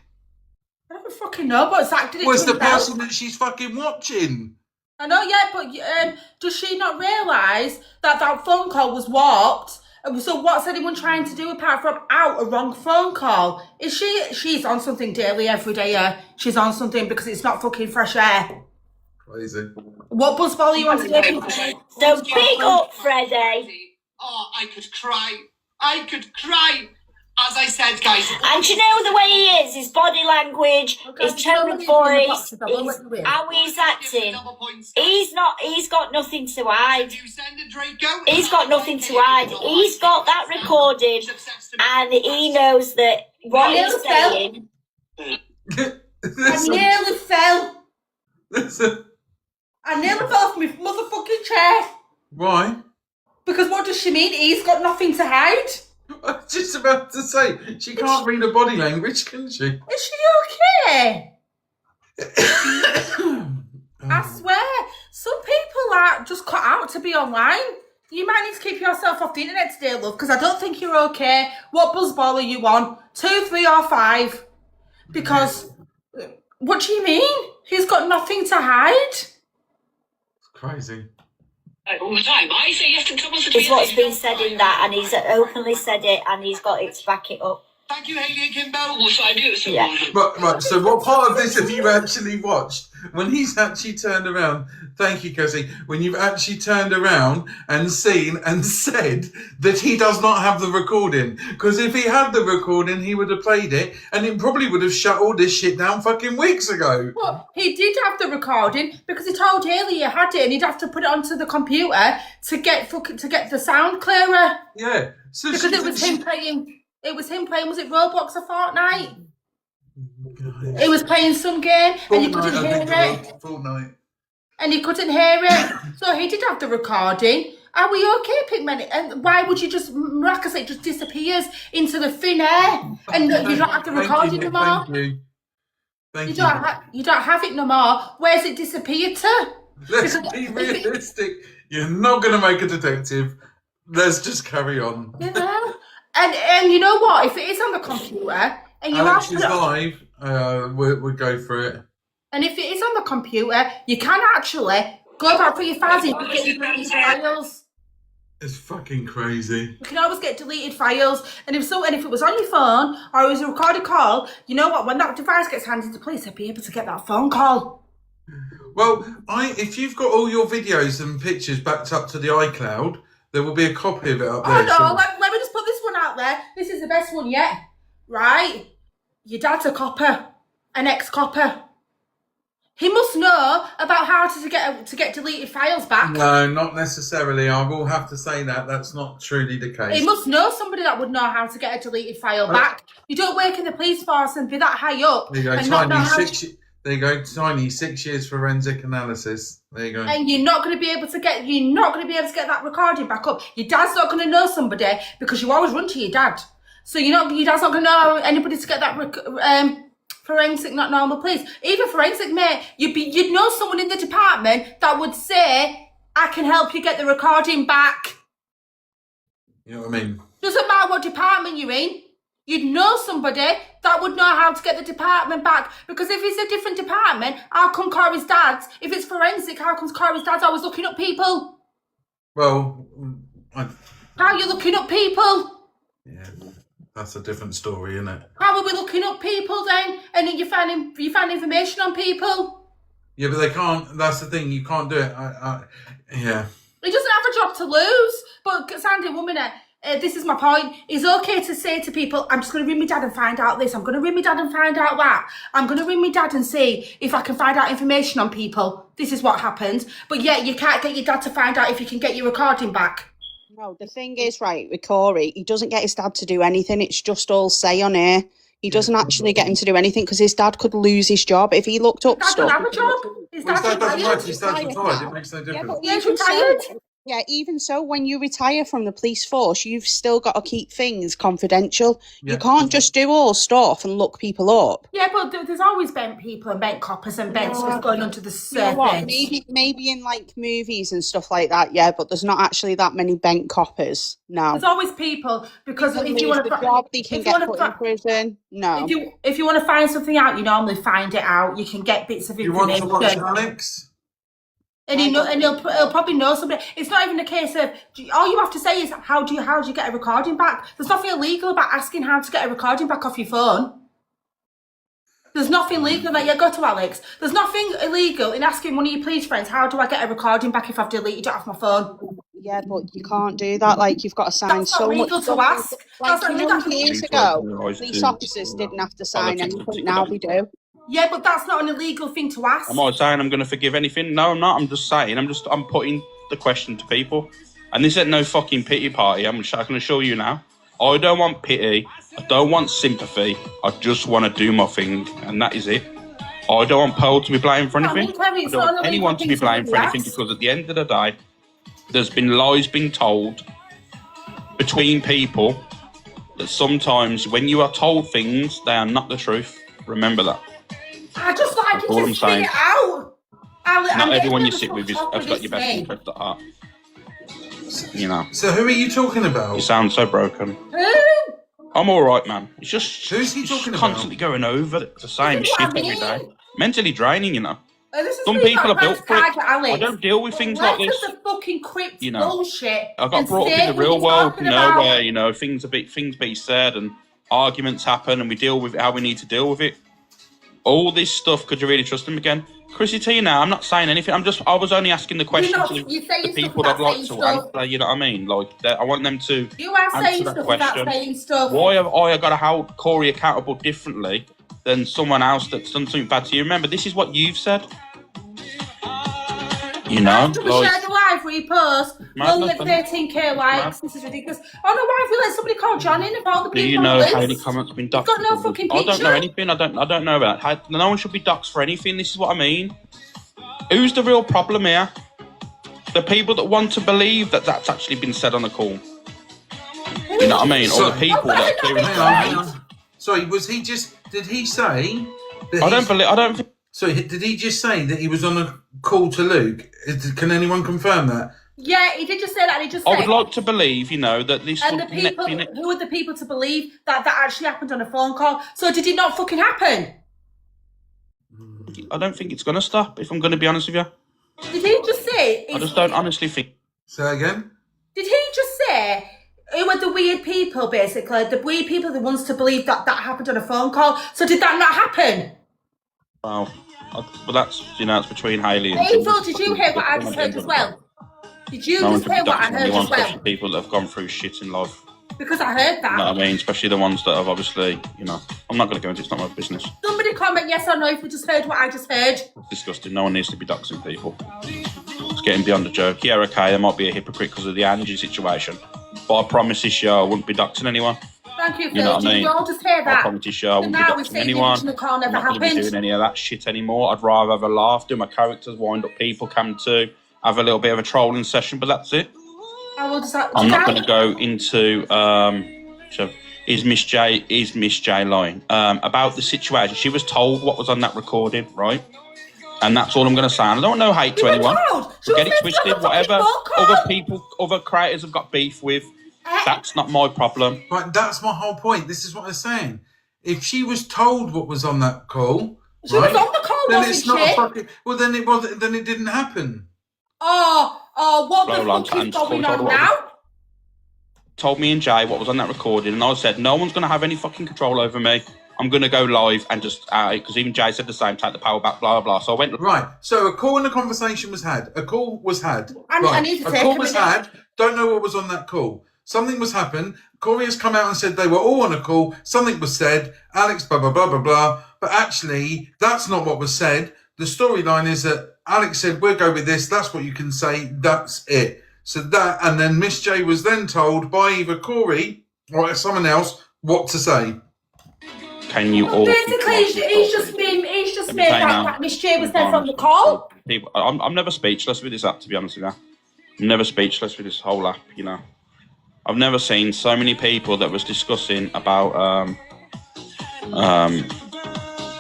I don't fucking know, but Zach did it Was to the himself. person that she's fucking watching. I know, yeah, but does she not realise that phone call was warped? So what's anyone trying to do apart from out a wrong phone call? She's on something daily every day, yeah. She's on something because it's not fucking fresh air. Crazy. What buzzball are you on today? So big up, Freddie. Oh, I could cry. As I said, guys. And you know the way he is, his body language, his tone of voice, how he's acting. He's got nothing to hide. He's got nothing to hide. He's got that recorded and he knows that what he's saying. I nearly fell. I nearly fell off my motherfucking chair. Why? Because what does she mean? He's got nothing to hide. I was just about to say, she can't read her body language, can she? Is she okay? I swear, some people are just cut out to be online. You might need to keep yourself off the internet today, love, because I don't think you're okay. What buzzball are you on? 2, 3 or 5? Because, what do you mean? He's got nothing to hide? It's crazy. All the time. I say yes to troubles. It's what's been said in that, and he's openly said it, and he's got it to back it up. Thank you, Hayley and Kimbo. What should I do? So Right, so what part of this have you actually watched? When he's actually turned around, thank you, Cassie, when you've actually turned around and seen and said that he does not have the recording. Because if he had the recording, he would have played it, and it probably would have shut all this shit down fucking weeks ago. Well, he did have the recording because he told Haley he had it and he'd have to put it onto the computer to get the sound clearer. Yeah. So because it was him playing... It was him playing, was it Roblox or Fortnite? He was playing some game and you couldn't hear it. Fortnite. And you couldn't hear it. So he did have the recording. Are we okay, Pigman? And why would you just, miraculously, it just disappears into the thin air and you don't have the recording no more? Thank you. You don't have it no more. Where's it disappeared to? Let's be realistic. You're not going to make a detective. Let's just carry on. You know? And you know what? If it is on the computer and you Alex have is live, we'll go for it. And if it is on the computer, you can actually go back for your files and get your deleted files. It's fucking crazy. You can always get deleted files. And if it was on your phone or it was a recorded call, you know what? When that device gets handed to police, they'll be able to get that phone call. Well, if you've got all your videos and pictures backed up to the iCloud, there will be a copy of it up there. Oh no, let me just put this one out there. This is the best one yet. Right? Your dad's a copper. An ex-copper. He must know about how to get deleted files back. No, not necessarily. I will have to say that. That's not truly the case. He must know somebody that would know how to get a deleted file back. You don't work in the police force and be that high up. There you go, there you go, Tiny, 6 years forensic analysis. There you go. And you're not going to be able to get that recording back up. Your dad's not going to know somebody because you always run to your dad. So your dad's not going to know anybody to get that forensic, not normal police. Even forensic, mate, you'd know someone in the department that would say, I can help you get the recording back. You know what I mean? Doesn't matter what department you're in. You'd know somebody that would know how to get the department back. Because if it's a different department, how come Corey's dad's, if it's forensic, how comes Corey's dad's always looking up people? Well, how are you looking up people? Yeah, that's a different story, isn't it? How are we looking up people then? And then you find information on people? Yeah, but they can't, that's the thing, you can't do it. Yeah. He doesn't have a job to lose. But Sandy, 1 minute. This is my point. It's okay to say to people, I'm just going to ring my dad and find out this. I'm going to ring my dad and find out that. I'm going to ring my dad and see if I can find out information on people. This is what happens. But yet you can't get your dad to find out if you can get your recording back. No, the thing is, right, with Corey, he doesn't get his dad to do anything. It's just all say on air. He doesn't actually get him to do anything because his dad could lose his job if he looked up stuff. His dad doesn't have a job. His dad's retired. His dad's retired. It makes no difference. Yeah, he's retired. Yeah, even so, when you retire from the police force, you've still got to keep things confidential. Yeah. You can't just do all stuff and look people up. Yeah, but there's always bent people and bent coppers and bent stuff going under the surface. You know what? Maybe in like movies and stuff like that, yeah, but there's not actually that many bent coppers now. There's always people because if you want to job, they can get put in prison. No. If you want to find something out, you normally find it out. You can get bits of information. You want to watch Alex? And he'll probably know somebody. It's not even a case of, all you have to say is, how do you get a recording back? There's nothing illegal about asking how to get a recording back off your phone. There's nothing legal that go to Alex. There's nothing illegal in asking one of your police friends, how do I get a recording back if I've deleted it off my phone? Yeah, but you can't do that. Like, you've got to sign so much. That's not legal to ask. Like, years ago, police officers didn't have to sign anything. Now they do. Yeah, but that's not an illegal thing to ask. Am I saying I'm going to forgive anything? No, I'm not. I'm just saying. I'm putting the question to people. And this ain't no fucking pity party. I can assure you now. I don't want pity. I don't want sympathy. I just want to do my thing. And that is it. I don't want Pearl to be blamed for anything. I don't want anyone to be blamed for anything because at the end of the day, there's been lies being told between people that sometimes when you are told things, they are not the truth. Remember that. I just like you to spit it out. Not everyone you sit with has got your best interest at heart. You know. So who are you talking about? You sound so broken. Who? I'm all right, man. It's just who's he talking about? Constantly going over the same shit every day. Mentally draining, you know. Some people are built for it. I don't deal with things like this. The fucking crypt you know, bullshit. I got brought up in the real world, where things be said, and arguments happen and we deal with it how we need to deal with it. All this stuff, could you really trust them again? Chrissy T, now, I'm not saying anything. I was only asking the question to the people I'd like to answer, you know what I mean? Like, I want them to You are answer saying that stuff question. without saying stuff. Why have I got to hold Corey accountable differently than someone else that's done something bad to you? Remember, this is what you've said. You know, we shared a live repost. Madness, Only 13k likes. This is ridiculous. Oh no, why have we let somebody call John in of all the people? Do you know Hayley Comment's been doxxed? Got no fucking picture. I don't know anything. I don't know about that. No one should be doxxed for anything. This is what I mean. Who's the real problem here? The people that want to believe that that's actually been said on the call. You know what I mean? Or the people that are clearing. Hang on. Sorry, was he just? Did he say? That I don't think. So did he just say that he was on a call to Luke? Can anyone confirm that? Yeah, he did just say that. He just. I would like to believe, you know, that this. And the people who are the people to believe that actually happened on a phone call? So did it not fucking happen? I don't think it's going to stop. If I'm going to be honest with you. Did he just say? I just don't honestly think. Say again. Did he just say? Who are the weird people, basically? The weird people that wants to believe that happened on a phone call. So did that not happen? Wow. Well, that's, you know, it's between Hayley and... April, did you hear what I just heard as well? Did you just hear what I heard as well? People that have gone through shit in life. Because I heard that. You know what I mean? Especially the ones that have obviously, you know... I'm not going to go into it, it's not my business. Somebody comment yes or no if we just heard what I just heard. It's disgusting. No one needs to be doxing people. It's getting beyond a joke. Yeah, okay, there might be a hypocrite because of the Angie situation. But I promise this year I wouldn't be doxing anyone. Thank you, Phil. You know what I mean? You all just hear that? I promise this year I wouldn't be doxing anyone. I'm not going to be doing any of that shit anymore. I'd rather have a laugh, do my characters, wind up people, come to, have a little bit of a trolling session, but that's it. I'm not going to go into... So is Miss J lying about the situation? She was told what was on that recording, right? And that's all I'm going to say. And I don't know hate to anyone. Get it twisted. Whatever other creators have got beef with, that's not my problem. Right, that's my whole point. This is what I'm saying. If she was told what was on that call, she was on the call, then it's not a fucking. Well, then it wasn't. Then it didn't happen. What the fuck is going on now? Told me and Jay what was on that recording, and I said no one's going to have any fucking control over me. I'm going to go live and just because even Jay said the same, take the power back, blah blah blah. So I went right. So a call and a conversation was had. A call was had. I need to take a call was had. Don't know what was on that call. Something was happened. Corey has come out and said they were all on a call. Something was said. Alex blah blah blah blah blah. But actually, that's not what was said. The storyline is that Alex said we'll go with this. That's what you can say. That's it. So that, and then Miss J was then told by either Corey or someone else what to say. Can you all? Basically, he's just made that Miss J was there from the call. People, I'm never speechless with this app, to be honest with you. I'm never speechless with this whole app, you know. I've never seen so many people that was discussing about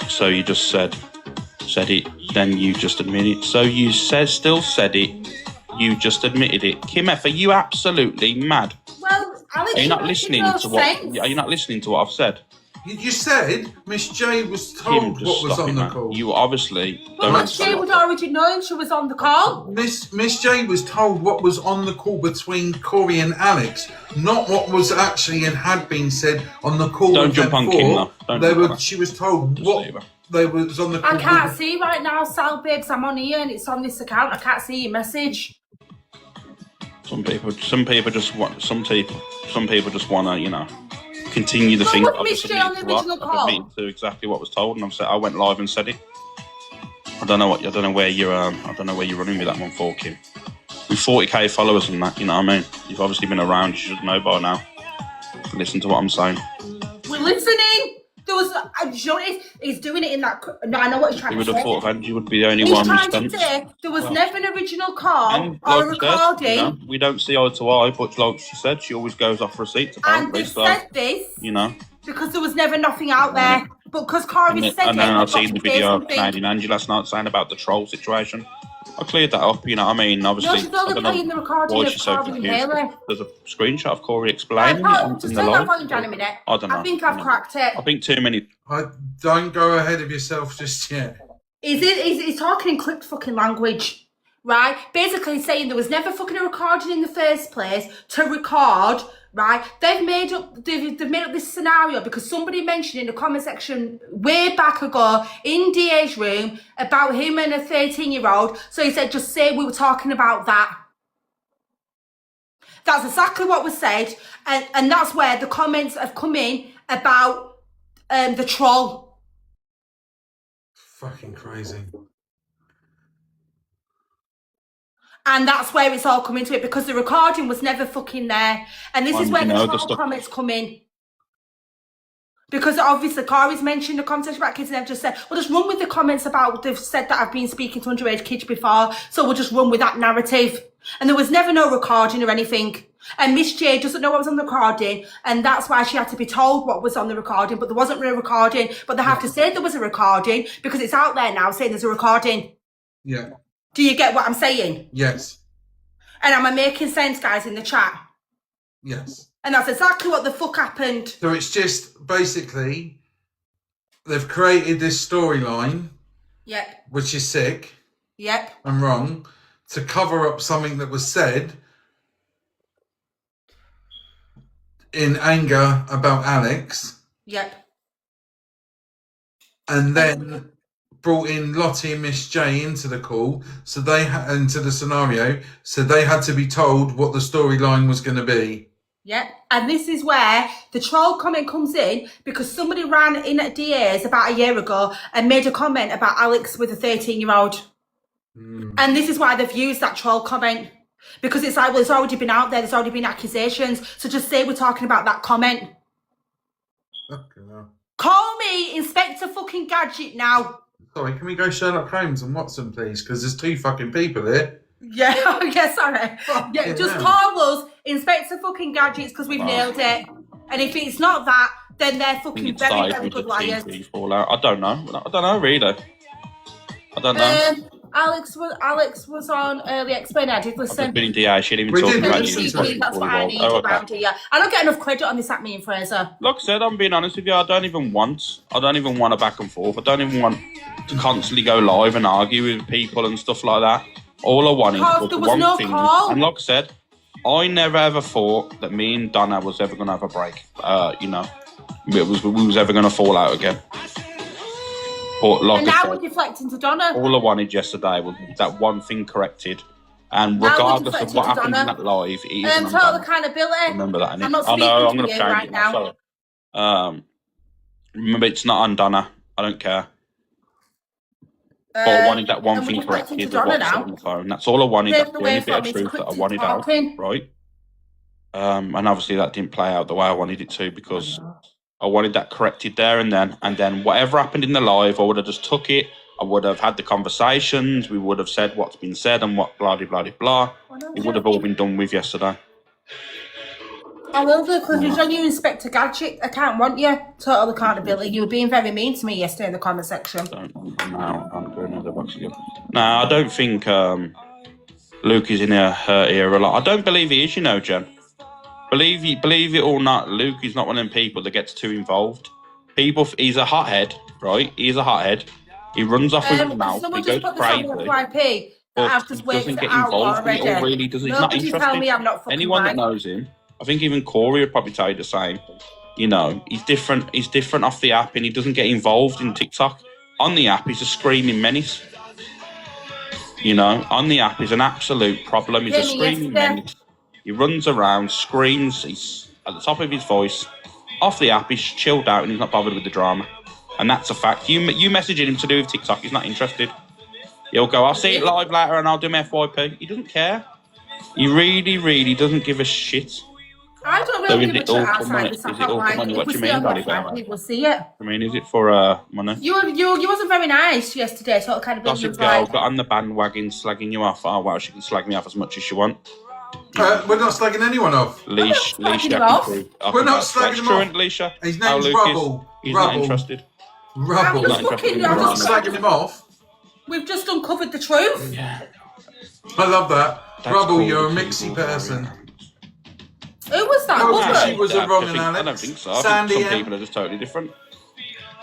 so you just said it, then you just admit it. So you still said it. You just admitted it. Kim F, are you absolutely mad? Well, Alex, are you not listening to what? Are you not listening to what I've said? You said Miss J was told Kim, what was on the call. You obviously don't. Miss J would already know she was on the call. Miss J was told what was on the call between Corey and Alex, not what was actually and had been said on the call. Don't jump on Kim, though. She was told what they was on the call. I can't see right now, Sal Babes. I'm on here and it's on this account. I can't see your message. Some people just want to, you know, continue the thing. Miss J on the original call? To exactly what was told, and I went live and said it. I don't know where you're running with that one for, Kim. With 40k followers and that, you know what I mean. You've obviously been around. You should know by now. Listen to what I'm saying. We're listening. There was, he's doing it in that. No, I know what he's trying to say. You would have thought Angie would be the only one. He's trying to say there was never an original call or a recording. You know, we don't see eye to eye, but like she said, she always goes off receipts. And they said this, you know, because there was never nothing out there. But because Corey said it, and then I've seen the video of Canadian Angie last night saying about the troll situation. I cleared that up, you know what I mean? Obviously, she's only playing the recording of Corey and Haley. There's a screenshot of Corey explaining it. Just turn that volume down a minute. I don't know. I think I've cracked it. I think too many. Don't go ahead of yourself just yet. He's talking in clipped fucking language, right? Basically saying there was never fucking a recording in the first place to record right? They've made up this scenario because somebody mentioned in the comment section way back ago in DA's room about him and a 13-year-old. So he said, just say we were talking about that. That's exactly what was said. And that's where the comments have come in about the troll. Fucking crazy. And that's where it's all come into it because the recording was never fucking there. And this is where the troll comments come in. Because obviously Corey's mentioned the conversation about kids and they've just said, well, just run with the comments about, they've said that I've been speaking to underage kids before, so we'll just run with that narrative. And there was never no recording or anything. And Miss J doesn't know what was on the recording, and that's why she had to be told what was on the recording, but there wasn't real recording. But they have to say there was a recording because it's out there now saying there's a recording. Yeah. Do you get what I'm saying? Yes. And am I making sense, guys, in the chat? Yes. And that's exactly what the fuck happened. So it's just basically they've created this storyline. Yep. Which is sick. Yep. And wrong to cover up something that was said in anger about Alex. Yep. And then brought in Lottie and Miss J into the call, so they into the scenario, so they had to be told what the storyline was going to be. Yep. And this is where the troll comment comes in because somebody ran in at DA's about a year ago and made a comment about Alex with a 13-year-old. And this is why they've used that troll comment. Because it's like, well, it's already been out there, there's already been accusations. So just say we're talking about that comment. Okay, no. Call me Inspector fucking Gadget now. Sorry, can we go Sherlock Holmes and Watson, please? Because there's two fucking people here. Yeah, yeah, sorry. Yeah, just call us Inspector fucking Gadgets because we've nailed it. And if it's not that, then they're fucking very, very good liars. I don't know, really. I don't know. Alex was on earlier. Explain. I did listen. I've been in DI. She didn't even talk about you. That's what I need around here. I don't get enough credit on this at me and Fraser. Like I said, I'm being honest with you. I don't even want a back and forth. I don't even want to constantly go live and argue with people and stuff like that. All I wanted was one thing. And like I said, I never ever thought that me and Donna was ever going to have a break. We was ever going to fall out again. But like and now we're deflecting to Donna. All I wanted yesterday was that one thing corrected. And regardless of what happens in that live, it is total accountability. Remember that. I'm not speaking to you right now. Remember, it's not on Donna. I don't care. But I wanted that one thing corrected of what's on the phone. That's all I wanted. That's the only bit of truth that I wanted out, right? And obviously that didn't play out the way I wanted it to because I wanted that corrected there and then. And then whatever happened in the live, I would have just took it. I would have had the conversations. We would have said what's been said and what blah, blah, blah, blah. It would have all been done with yesterday. I will do, because it's on your Inspector Gadget account, won't you? Total accountability. You were being very mean to me yesterday in the comment section. No, I don't think Luke is in her ear a lot. I don't believe he is, Jen. Believe it or not, Luke is not one of them people that gets too involved. He's a hothead, right? He's a hothead. He runs off with his mouth. He goes crazy. But he doesn't get involved. He really doesn't. He's not interested. Anyone that knows him, I think even Corey would probably tell you the same. He's different. He's different off the app, and he doesn't get involved in TikTok. On the app, he's a screaming menace. On the app, he's an absolute problem. He's a screaming menace. He runs around, screams. He's at the top of his voice. Off the app, he's chilled out, and he's not bothered with the drama. And that's a fact. You messaging him to do with TikTok, he's not interested. He'll go, I'll see it live later, and I'll do my FYP. He doesn't care. He really, really doesn't give a shit. I don't really give a shit outside this. Is it all for money? What do you mean, Daddy Bear? People see it. I mean, is it for money? You wasn't very nice yesterday, so it kind of Gossip Girl got on the bandwagon slagging you off. Oh, well, she can slag me off as much as she wants. We're not slagging anyone off. Leash. We're not slagging him off. Leisha. His name's Rubble. He's not interested. Rubble. We're not slagging him off. We've just uncovered the truth. Yeah. I love that. Rubble, you're a mixy person. Who was that? No, she was a wrong Alex. I don't think so. Sandy, some people are just totally different.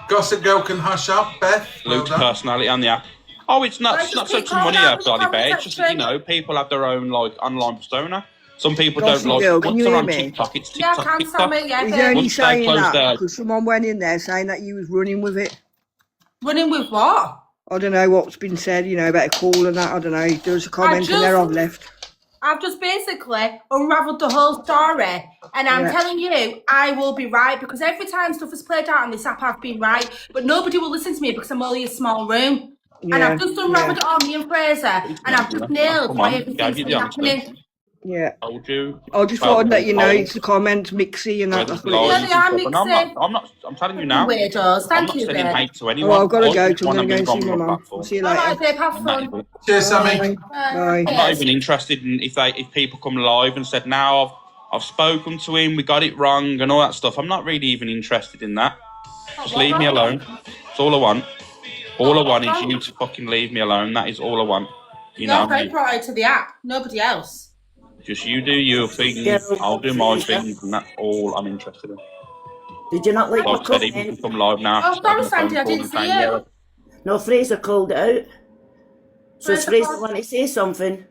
Gossip Girl can hush up. Beth. Luke's personality on the app. Oh, it's not such money outside of it. It's just that, people have their own online persona. Some people Gossip don't like Girl, it. can Once you they're hear on me? TikTok, it's Yeah, I TikTok. can, TikTok. Sammy, yeah. He's only Once they saying close that their because someone went in there saying that you was running with it. Running with what? I don't know what's been said, you know, about a call and that. I don't know. There was a comment in there I've left. I've just basically unravelled the whole story, and I'm telling you, I will be right, because every time stuff is played out on this app, I've been right, but nobody will listen to me because I'm only a small room. And I've just unravelled it on me and Fraser, and I've just nailed why everything's been happening. Yeah. Told you. I just thought I'd let you know it's the comments, mixy and that. That's what it Yeah, is. they are mixy. I'm telling you now. Weirdos. I'm Thank not you, sending babe. hate to anyone. Oh, I've got to go, I so I'm going to go and see my move on mum. platform. I'll see you All later. right, babe, have fun. Cheers, Sammy. Bye. I'm not even interested in if people come live and said, now I've spoken to him, we got it wrong and all that stuff. I'm not really even interested in that. Just leave me alone. That's all I want. All I want is you to fucking leave me alone. That is all I want. You know, Your friend brought it to the app, nobody else. just you do your thing, I'll do my thing, and that's all I'm interested in. Did you not like my Like I said, even comment? if you come live now, Oh, sorry, Sandy, I didn't see you. No, Fraser called it out. So does Fraser Fraser want to say something?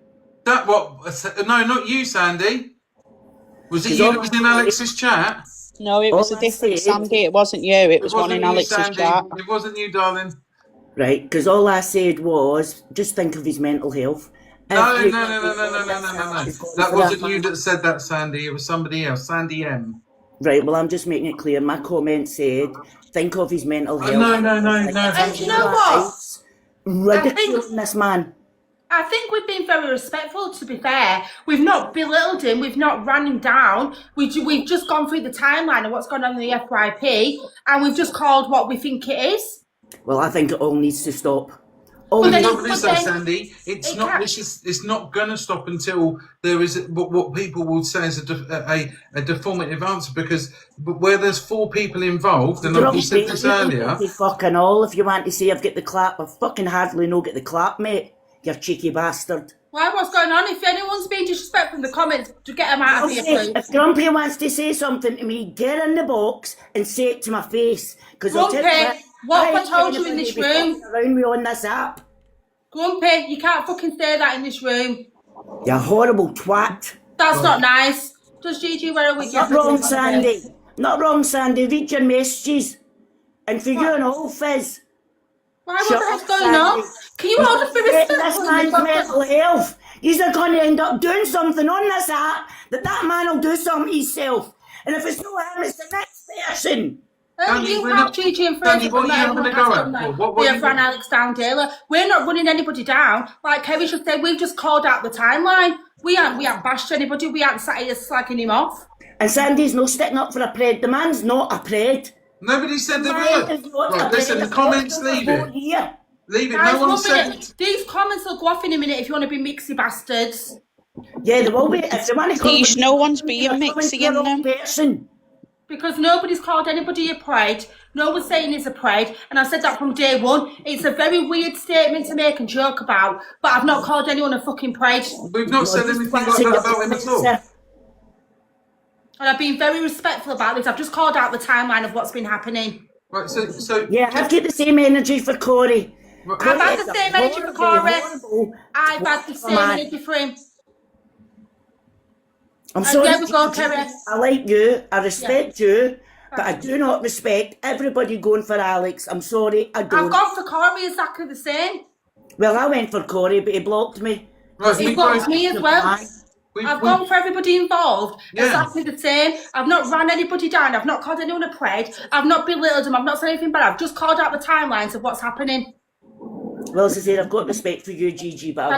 That what? No, not you, Sandy. Was it you that was in Alex's chat? No, it was a different Sandy. It wasn't you. It was one in Alex's chat. It wasn't you, darling. Right, because all I said was, just think of his mental health. No. That wasn't you that said that, Sandy. It was somebody else, Sandy M. Right, well, I'm just making it clear. My comment said, think of his mental health. No. And you know what? Ridiculing this man. I think we've been very respectful, to be fair. We've not belittled him. We've not run him down. We've just gone through the timeline of what's going on in the FYP, and we've just called what we think it is. Well, I think it all needs to stop. Sandy, it's not. It's not going to stop until there is what people would say is a deformative answer. Because where there's 4 people involved, and like you said this earlier, fucking all. If you want to say I've got the clap, I fucking hardly no get the clap, mate. You cheeky bastard. Why? What's going on? If anyone's being disrespectful in the comments, to get them out of here, please. If Grumpy wants to say something to me, get in the box and say it to my face. Grumpy, what have I told you in this room? Around me on this app. Grumpy, you can't fucking say that in this room. You horrible twat. That's not nice. Does Gigi wear a wig? Not wrong, Sandy. Not wrong, Sandy. Read your messages. And for you and all, Fizz. Why? What the heck's going on? Can you hold us for respectful? This man's mental health. He's going to end up doing something on this app that man will do something himself. And if it's not him, it's the next person. You have Gigi and Fraser. What are you having a go at? We have run Alex down daily. We're not running anybody down. Like Kerry just said, we've just called out the timeline. We haven't bashed anybody. We haven't sat here slagging him off. And Sandy's no sticking up for a pred. The man's not a pred. Nobody said they were. Right, listen, the comments, leave it. Leave it. Guys, no one said. These comments will go off in a minute if you want to be mixy bastards. Yeah, they will be. If they want to come, no one's being mixy in them. Person. Because nobody's called anybody a pride. No one's saying he's a pride. And I said that from day one. It's a very weird statement to make and joke about. But I've not called anyone a fucking pride. We've not said anything like that about him at all. And I've been very respectful about this. I've just called out the timeline of what's been happening. Right, so yeah, I've got the same energy for Corey. I've had the same energy for Corey. I've had the same energy for him. I'm sorry. There we go, Kerry. I like you. I respect you. But I do not respect everybody going for Alex. I'm sorry, I don't. I've gone for Corey exactly the same. Well, I went for Corey, but he blocked me. Right, he blocked me as well. I've gone for everybody involved. Exactly the same. I've not ran anybody down. I've not called anyone a pred. I've not belittled them. I've not said anything bad. I've just called out the timelines of what's happening. Well, as I said, I've got respect for you, Gigi, but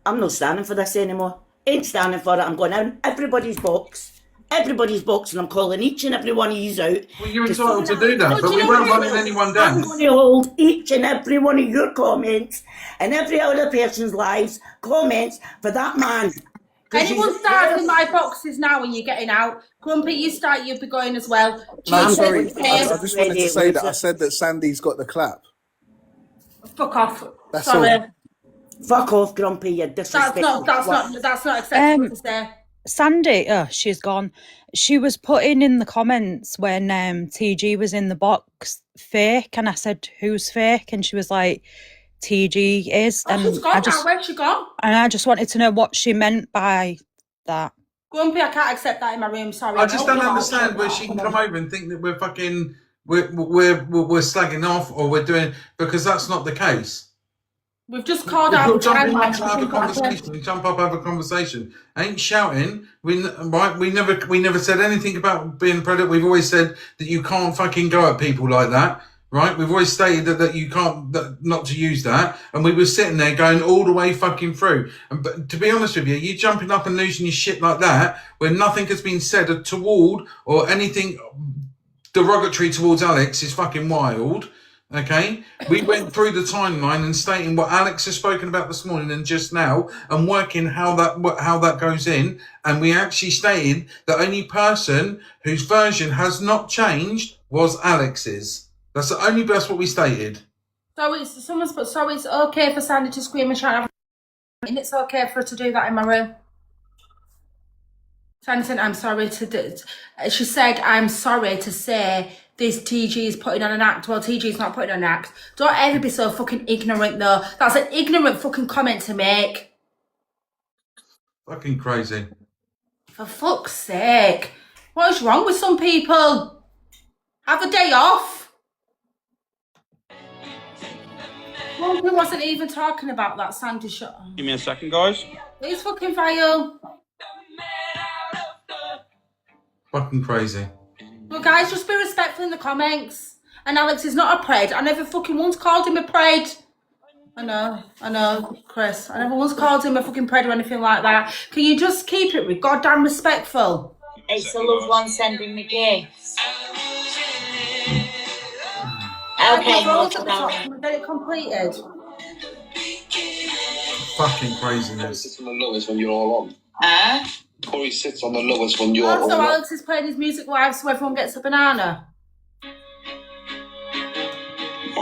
I'm not standing for this anymore. Ain't standing for it. I'm going out everybody's box, and I'm calling each and every one of you out. Well, you're entitled to do that, but we weren't running anyone down. I'm going to hold each and every one of your comments and every other person's lives comments for that man. Anyone starts in my boxes now when you're getting out. Grumpy, you start, you'll be going as well. I'm sorry, I just wanted to say that I said that Sandy's got the clap. Fuck off. That's Sorry. all. Fuck off, Grumpy, you disrespectful. That's not acceptable to say. Sandy, she's gone. She was putting in the comments when TG was in the box, fake, and I said, who's fake? And she was like, TG is. Oh, she's gone now. Where's she gone? And I just wanted to know what she meant by that. Grumpy, I can't accept that in my room. Sorry. I just don't understand where she can come over and think that we're fucking we're slagging off or we're doing, because that's not the case. We've just called out. Jump up, have a conversation. Jump up, have a conversation. Ain't shouting. We never said anything about being a predator. We've always said that you can't fucking go at people like that. Right? We've always stated that you can't, not to use that. And we were sitting there going all the way fucking through. And but to be honest with you jumping up and losing your shit like that, when nothing has been said toward or anything derogatory towards Alex, is fucking wild. Okay? We went through the timeline and stating what Alex has spoken about this morning and just now, and working how that goes in. And we actually stated the only person whose version has not changed was Alex's. That's what we stated. So it's okay for Sandy to scream and shout, and it's okay for her to do that in my room. Sandy said, I'm sorry to do. She said, I'm sorry to say this TG is putting on an act. Well, TG is not putting on an act. Don't ever be so fucking ignorant, though. That's an ignorant fucking comment to make. Fucking crazy. For fuck's sake. What is wrong with some people? Have a day off. Grumpy wasn't even talking about that Sandy shot. Give me a second, guys. It's fucking vile. Fucking crazy. Well, guys, just be respectful in the comments. And Alex is not a pred. I never fucking once called him a pred. I know, Chris. I never once called him a fucking pred or anything like that. Can you just keep it goddamn respectful? It's the loved one sending me gifts. Okay, can we get it completed? Fucking craziness. Sits on the lowest when you're all on. Corey sits on the lowest when you're all So on. Alex is playing his music live so everyone gets a banana.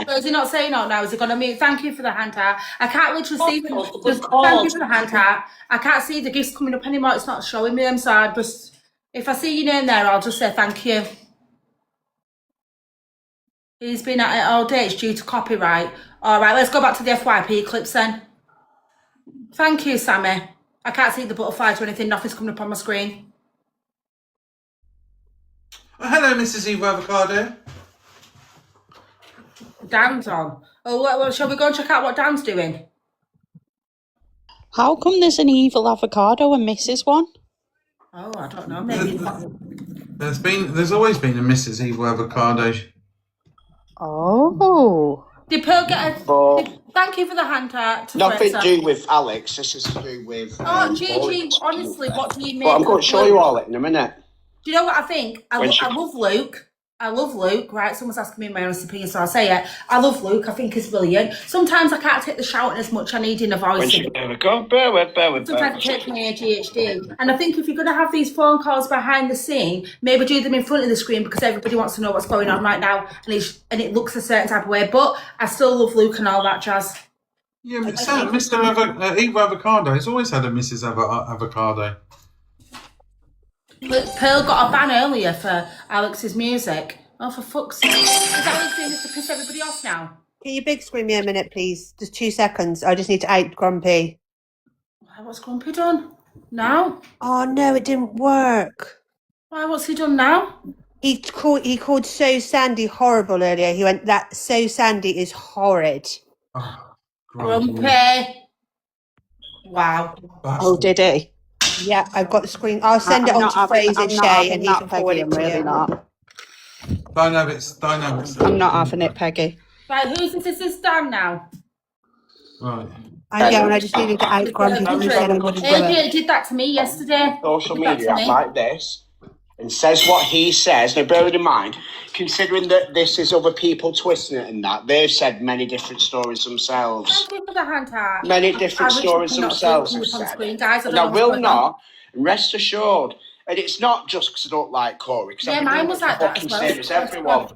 So is he not saying no now? Is he going to mute? Thank you for the hand heart. I can't literally see. Thank you for the hand heart. I can't see the gifts coming up anymore. It's not showing me them. So I just, if I see your name there, I'll just say thank you. He's been at it all day. It's due to copyright. All right, let's go back to the FYP clips then. Thank you, Sammy. I can't see the butterflies or anything. Nothing's coming up on my screen. Oh, hello, Mrs. Eva Avocado. Dan's on. Oh, well, shall we go and check out what Dan's doing? How come there's an evil avocado and Mrs. one? Oh, I don't know. Maybe. There's always been a Mrs. Eva Avocado. Oh. Did Pearl get a... Thank you for the hand heart. Nothing to do with Alex. This is to do with... Oh, Gigi, honestly, what do you mean? Well, I'm going to show you all it in a minute. Do you know what I think? I love Luke. I love Luke, right? Someone's asking me my honest opinion, so I'll say it. I love Luke. I think he's brilliant. Sometimes I can't take the shouting as much. I need in a voice. Sometimes it takes my ADHD. And I think if you're going to have these phone calls behind the scene, maybe do them in front of the screen because everybody wants to know what's going on right now, and it looks a certain type of way. But I still love Luke and all that jazz. Yeah, Mr. Eva Avocado. He's always had a Mrs. Avocado. Pearl got a ban earlier for Alex's music. Oh, for fuck's sake. Is Alex doing this to piss everybody off now? Can you big screen me a minute, please? Just 2 seconds. I just need to out Grumpy. What's Grumpy done? Now? Oh, no, it didn't work. Why, what's he done now? He called So Sandy horrible earlier. He went, that So Sandy is horrid. Oh, Grumpy. Wow. Oh, did he? Yeah, I've got the screen. I'll send it on to Fraser Shay and he can forward it to you. Not. Don't have it. I'm not having it, Peggy. Right, who's this? Is this Dan now? Right. And I just needed to out Grumpy because he said I wouldn't do it. AJ did that to me yesterday. Social media like this and says what he says. Now, bear in mind, considering that this is other people twisting it and that, they've said many different stories themselves. Thank you for the hand heart. Many different stories themselves have said. And I will not, rest assured, and it's not just because I don't like Corey, because mine was like that as well. Same as everyone.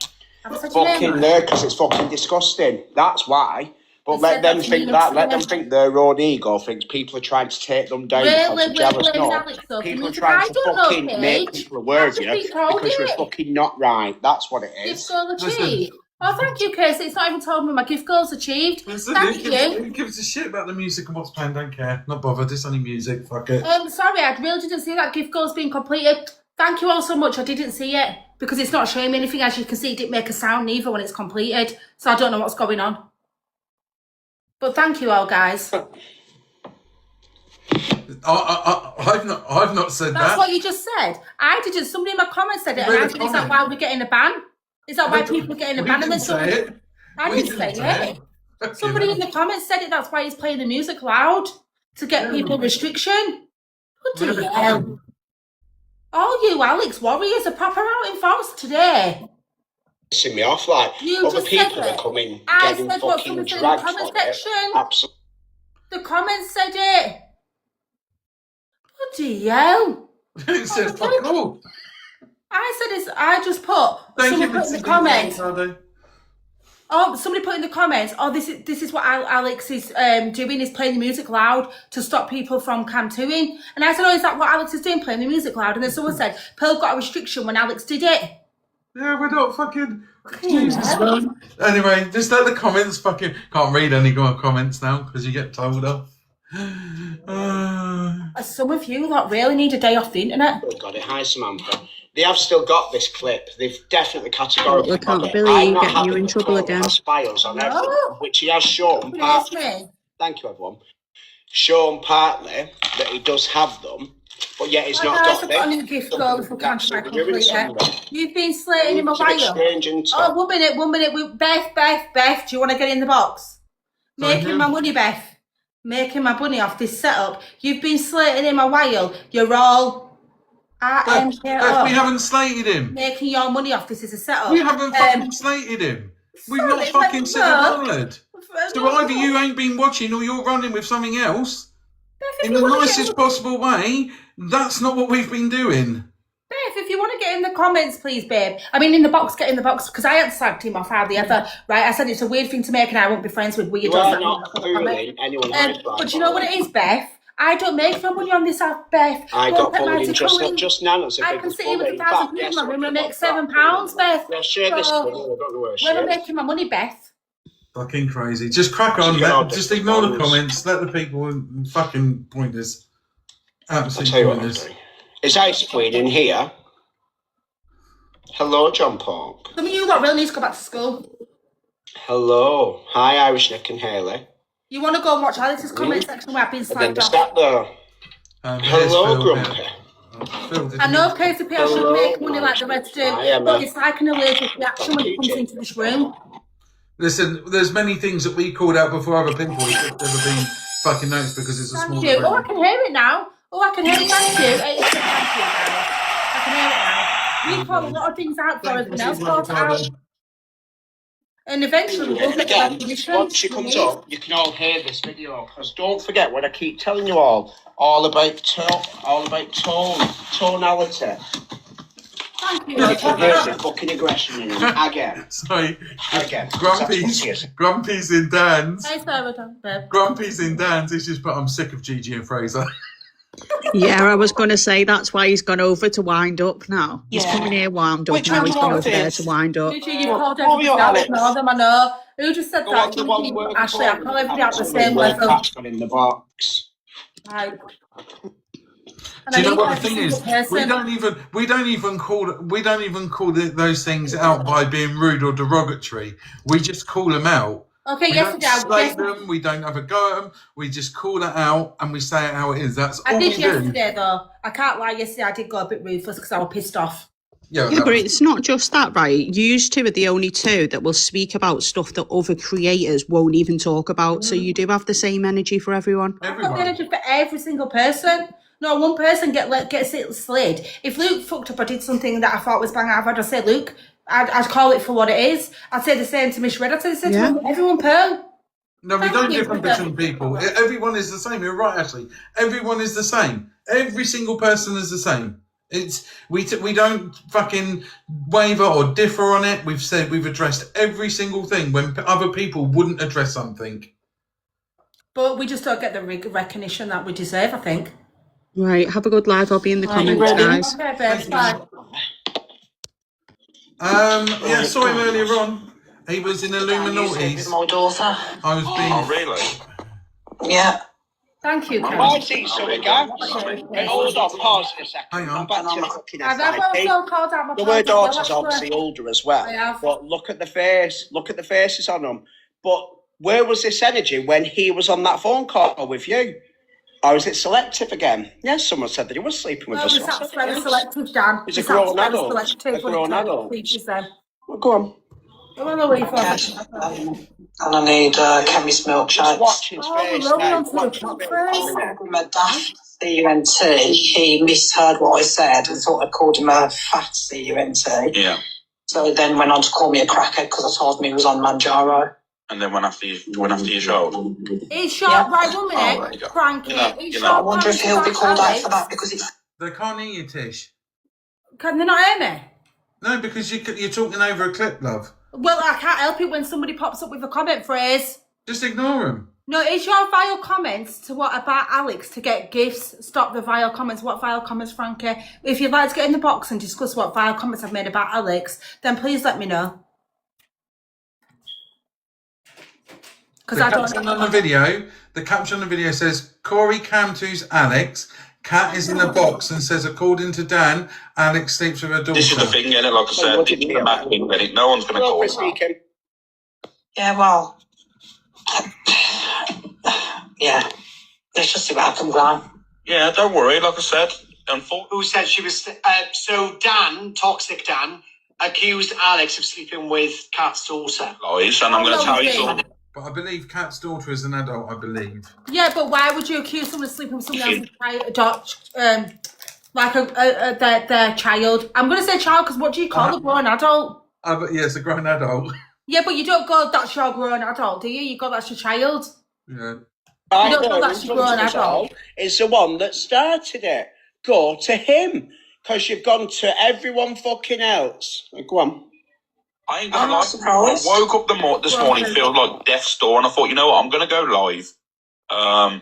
Fucking there, because it's fucking disgusting. That's why. But let them think that. Let them think their own ego thinks people are trying to take them down because they're jealous. No, people are trying to fucking make people aware of you because you're fucking not right. That's what it is. Give Scola cheese. Oh, thank you, Kirsty. It's not even told me my gift goal's achieved. Thank you. Who gives a shit about the music and what's playing? Don't care. Not bothered. It's only music. Fuck it. Sorry, I really didn't see that gift goal's been completed. Thank you all so much. I didn't see it because it's not showing me anything. As you can see, it didn't make a sound either when it's completed. So I don't know what's going on. But thank you all, guys. I've not said that. That's what you just said. I didn't. Somebody in my comments said it, and I said, "Is that why we're getting a ban? Is that why people are getting a ban?" And then somebody, I didn't say it. Somebody in the comments said it. That's why he's playing the music loud to get people restriction. Bloody hell! All you Alex warriors are proper out in force today. Pissing me off, like You other just people said are it. coming, I getting said what fucking somebody said in the dragged comment for it. section. Absolutely. The comments said it. Bloody hell! It said fuck all. I said it's. I just put. Thank you, Someone put in the comments. Oh, somebody put in the comments. Oh, this is what Alex is doing. Is playing the music loud to stop people from cam-2ing. And I said, oh, is that what Alex is doing? Playing the music loud? And then someone said, Pearl got a restriction when Alex did it. Yeah, we're not fucking. Jesus. Anyway, just let the comments fucking. Can't read any more comments now because you get told off. Some of you lot really need a day off the internet. Oh, got it. Hi, Samantha. They have still got this clip. They've definitely categorically I can't got it. believe I'm you not getting you having in the trouble call again. as files on everything, No. which he has shown. Thank you, everyone. Shown partly that he does have them, but yet he's not got I've them. got a new gift goal for Canterbury complete. Somewhere. You've been slating him a It's a bit while. strange, isn't it? Oh, 1 minute. Beth, do you want to get in the box? Making my money, Beth. Making my money off this setup. You've been slating him a while. You're all Beth, we haven't slated him. Making your money off this is a setup. We haven't fucking slated him. We've not fucking said a word. So either you ain't been watching or you're running with something else. In the nicest possible way, that's not what we've been doing. Beth, if you want to get in the comments, please, babe. I mean, in the box, get in the box, because I had slagged him off hardly ever, right? I said it's a weird thing to make and I won't be friends with weirdos. You are not fooling anyone. But you know what it is, Beth? I don't make no money on this app, Beth. I got bullied just now. I can sit here with 1,000 people in my room and make £7, Beth. Yeah, share this with me. I don't know where I Where am share I it. making my money, Beth? Fucking crazy. Just crack on. Just ignore the comments. Let the people fucking point us. Absolutely pointless. Is Ice Queen in here? Hello, John Park. Some of you lot really need to go back to school. Hello. Hi, Irish Nick and Haley. You want to go and watch Alex's comment section where I've been And then slagged the off? stat there. Hello, Grumpy. I know KCP I should make money like the rest do, but it's like an allergic reaction when it comes into this room. Listen, there's many things that we called out before other people have never been fucking noticed because it's a small Thank you. room. Oh, I can hear it now. Oh, I can hear it. Thank you. Thank you, guys. I can hear it now. We call a lot of things out for us, and else calls out. And eventually we'll get Again, recognition. once she comes up, you can all hear this video. Because don't forget what I keep telling you all about tonality. Thank you. You can hear the fucking aggression in him again. Sorry. Again. Grumpy's in Dan's. Hey, babe. Grumpy's in Dan's. He's just put, I'm sick of Gigi and Fraser. Yeah, I was going to say that's why he's gone over to wind up now. He's coming here wound up. Now he's gone over there to wind up. Gigi, you called everybody out. Ignore them, I know. Who just said that? Ashley, I call everybody out the same level. In the box. Right. Do you know what the thing is? We don't even call those things out by being rude or derogatory. We just call them out. Okay, we don't slate them. We don't have a go at them. We just call it out and we say it how it is. That's all I we did do. yesterday though. I can't lie. Yesterday I did go a bit ruthless because I was pissed off. Yeah, but it's not just that, right? You two are the only two that will speak about stuff that other creators won't even talk about. So you do have the same energy for everyone. I've got the energy for every single person. No one person gets it slid. If Luke fucked up or did something that I thought was bang out, I'd just say, Luke, I'd call it for what it is. I'd say the same to Miss Red. I'd say the same to everyone, Pearl. No, we don't different between people. Everyone is the same. You're right, Ashley. Everyone is the same. Every single person is the same. We don't fucking waver or differ on it. We've said we've addressed every single thing when other people wouldn't address something. But we just don't get the recognition that we deserve, I think. Right, have a good live. I'll be in the comments, guys. Okay, babe, bye. Yeah, saw him earlier on. He was in Illuminati. My daughter. I was being. Oh, really? Yeah. Thank you, Ken. I've seen some again. Hold on, pause for a second. Hang on. I'm back to fucking I've never FIP. also called out my The partner, word daughter's actually. obviously older as well. I have. But look at the face. Look at the faces on them. But where was this energy when he was on that phone call with you? Or is it selective again? Yes, someone said that he was sleeping with us. That's very selective, Dan. He's a grown adult. A grown adult. Well, go on. And I need Kemi's milkshakes. Watch his face now. Watch his face. My daft C-U-N-T, he misheard what I said and thought I called him a fat C-U-N-T. Yeah. So he then went on to call me a crackhead because I told him he was on Manjaro. And then went after your show. He's sharp, right, 1 minute. Cranky. I wonder if he'll be called out for that because it's... They can't hear you, Tish. Can they not hear me? No, because you're talking over a clip, love. Well, I can't help it when somebody pops up with a comment phrase. Just ignore him. No, it's your vile comments to what about Alex to get gifts. Stop the vile comments. What vile comments, Frankie? If you'd like to get in the box and discuss what vile comments I've made about Alex, then please let me know. The caption on the video says, Corey Camtu's Alex. Kat is in the box and says, according to Dan, Alex sleeps with her daughter. This is the thing, innit? Like I said, it's the mad thing, Benny. No one's going to call it. Yeah, well... yeah. Let's just see what happens, Dan. Yeah, don't worry. Like I said, who said she was... so Dan, Toxic Dan, accused Alex of sleeping with Kat's daughter. Lies, and I'm going to tell you something. But I believe Kat's daughter is an adult, I believe. Yeah, but why would you accuse someone of sleeping with someone else's their child? I'm going to say child because what do you call a grown adult? But yeah, it's a grown adult. Yeah, but you don't go, that's your grown adult, do you? You go, that's your child. Yeah. I You don't go, that's your grown adult. Is the one that started it. Go to him. Because you've gone to everyone fucking else. Go on. I ain't gonna lie. I woke up this morning feeling like death's door, and I thought, you know what, I'm gonna go live. And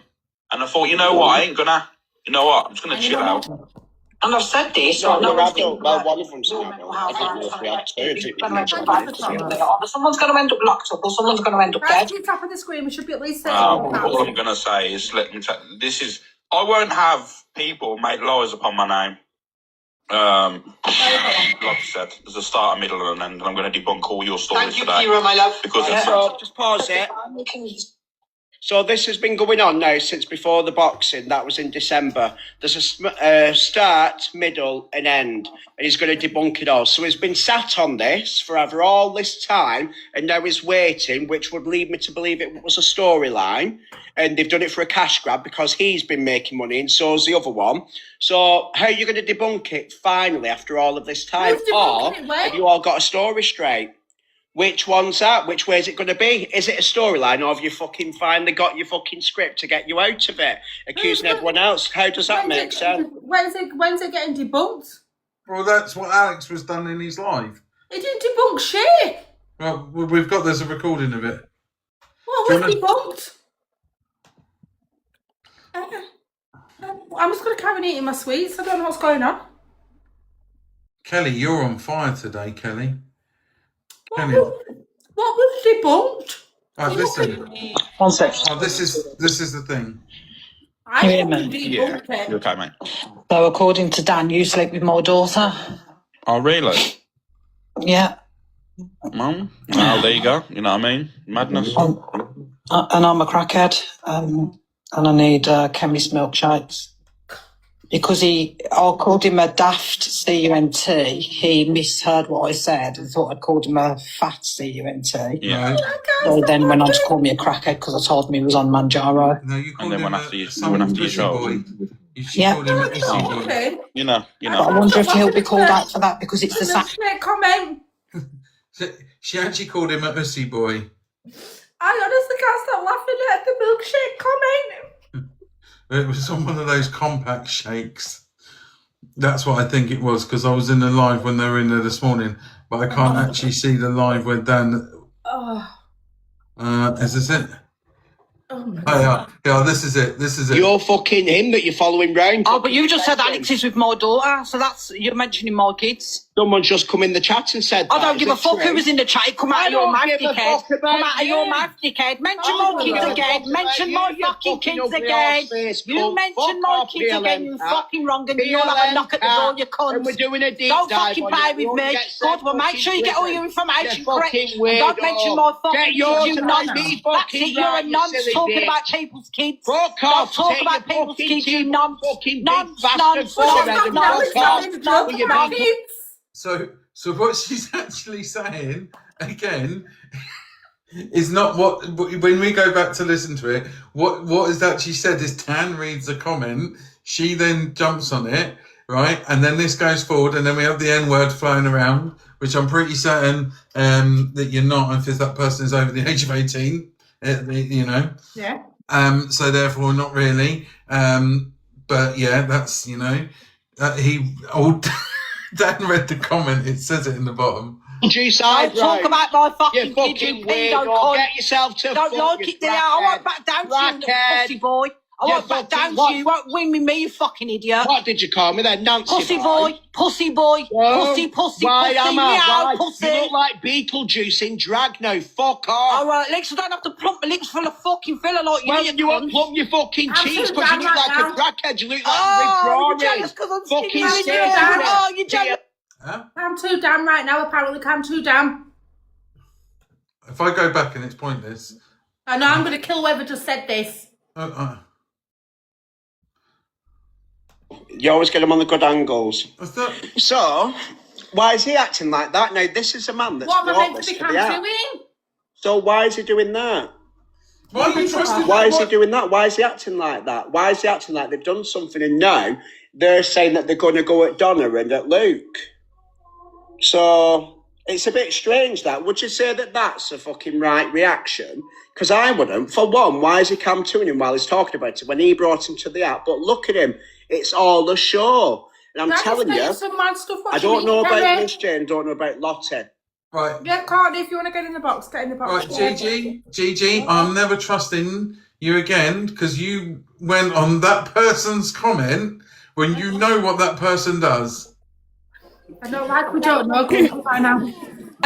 I thought, you know what, I ain't gonna. You know what, I'm just gonna chill out. And I've said this. Well, one of them's an adult. I don't know if we have two. Someone's going to end up locked up, or someone's going to end up dead. Right, top of the screen. We should be at least saying. All I'm gonna say is, this is. I won't have people make lies upon my name. Like I said, there's a start, a middle, and an end, and I'm going to debunk all your stories today. Thank you, Kira, my love. Because just pause it. So this has been going on now since before the boxing. That was in December. There's a start, middle, and end, and he's going to debunk it all. So he's been sat on this forever all this time, and now he's waiting, which would lead me to believe it was a storyline. And they've done it for a cash grab because he's been making money, and so's the other one. So how are you going to debunk it finally after all of this time? Or have you all got a story straight? Which one's that? Which way is it going to be? Is it a storyline, or have you fucking finally got your fucking script to get you out of it, accusing everyone else? How does that make sense? When's it getting debunked? Well, that's what Alex was done in his live. It didn't debunk shit. Well, there's a recording of it. What was debunked? I'm just going to carry on eating my sweets. I don't know what's going on. Kelly, you're on fire today, Kelly. What was debunked? Right, listen. 1 sec. Oh, this is the thing. I Yeah, didn't debunk it. You okay, mate? So according to Dan, you sleep with my daughter. Oh, really? Yeah. Mum? Oh, there you go. You know what I mean? Madness. And I'm a crackhead. And I need Kemi's milkshakes. Because I called him a daft C-U-N-T. He misheard what I said and thought I called him a fat C-U-N-T. Yeah. So then went on to call me a crackhead because I told him he was on Manjaro. No, you called him after your show. Yeah. Called him a pussy boy. You know. But I wonder if he'll be called out for that because it's the sack. Comment. She actually called him a pussy boy. I honestly can't stop laughing at the milkshake comment. It was on one of those compact shakes. That's what I think it was, because I was in the live when they were in there this morning, but I can't actually see the live where Dan. Is this it? Oh my God. Yeah, this is it. You're fucking him that you're following round. Oh, but you just said Alex is with my daughter, so you're mentioning my kids. Someone's just come in the chat and said I don't give a fuck who was in the chat. Come out of your mouth, dickhead. Come out of your mouth, dickhead. Mention my kids again. Mention my fucking kids again. You mention my kids again, you fucking wrong, and you'll have a knock at the door, you cunt. And we're doing a deep Don't dive fucking on play it. with me. Good, well, make sure you get all your information correct. And Weirdo. don't mention my fucking Get yours kids, you and nonce. me That's fucking it, you're a right, you nonce silly talking bitch. about people's kids. Fuck Don't off. talk Take about your people's fucking kids, you tube, nonce. fucking Nonce, big bastard nonce, forehead nonce, and nonce, fuck off. nonce, With your nonce. big So what she's actually saying again is not what. When we go back to listen to it, what is that she said is Tan reads a comment, she then jumps on it, right, and then this goes forward, and then we have the N word flying around, which I'm pretty certain that you're not if that person is over the age of 18, you know. Yeah. So therefore, not really. But yeah, that's Dan read the comment. It says it in the bottom. Don't talk about my fucking kids, you pedo cunt. Get yourself to Don't like it, do you? I won't back down to you, pussy boy. I won't back down to you. You won't win with me, you fucking idiot. What did you call me then, Nancy Pussy boy, pussy boy, pussy, pussy, why pussy, am I? meow, Why? pussy. You look like Beetlejuice in drag now. Fuck off. All right, Lex, I don't have to plump my lips full of fucking fella like you. Well, You you won't plump your fucking I'm cheeks too because you down look right like now. a crackhead. You look like Oh, Rick you're jealous because I'm skinny. Fucking You're skinny. jealous. Oh, you're jealous. I'm too damn right now, apparently. I'm too damn. If I go back and it's pointless. I know I'm going to kill whoever just said this. You always get them on the good angles. So, why is he acting like that? Now, this is a man that's What am I brought meant this to to become the app. doing? So why is he doing that? Why are you trusting? Why is he doing that? Why is he acting like that? Why is he acting like they've done something and now they're saying that they're going to go at Donna and at Luke? So it's a bit strange that. Would you say that that's a fucking right reaction? Because I wouldn't. For one, why is he camping him while he's talking about it when he brought him to the app? But look at him. It's all a show. And I'm telling you, some mad stuff. I don't know about Miss Jane, don't know about Lottie. Right. Yeah, Cardi, if you want to get in the box, get in the box. Right, Gigi, I'm never trusting you again because you went on that person's comment when you know what that person does. I don't like we don't know. Go on now.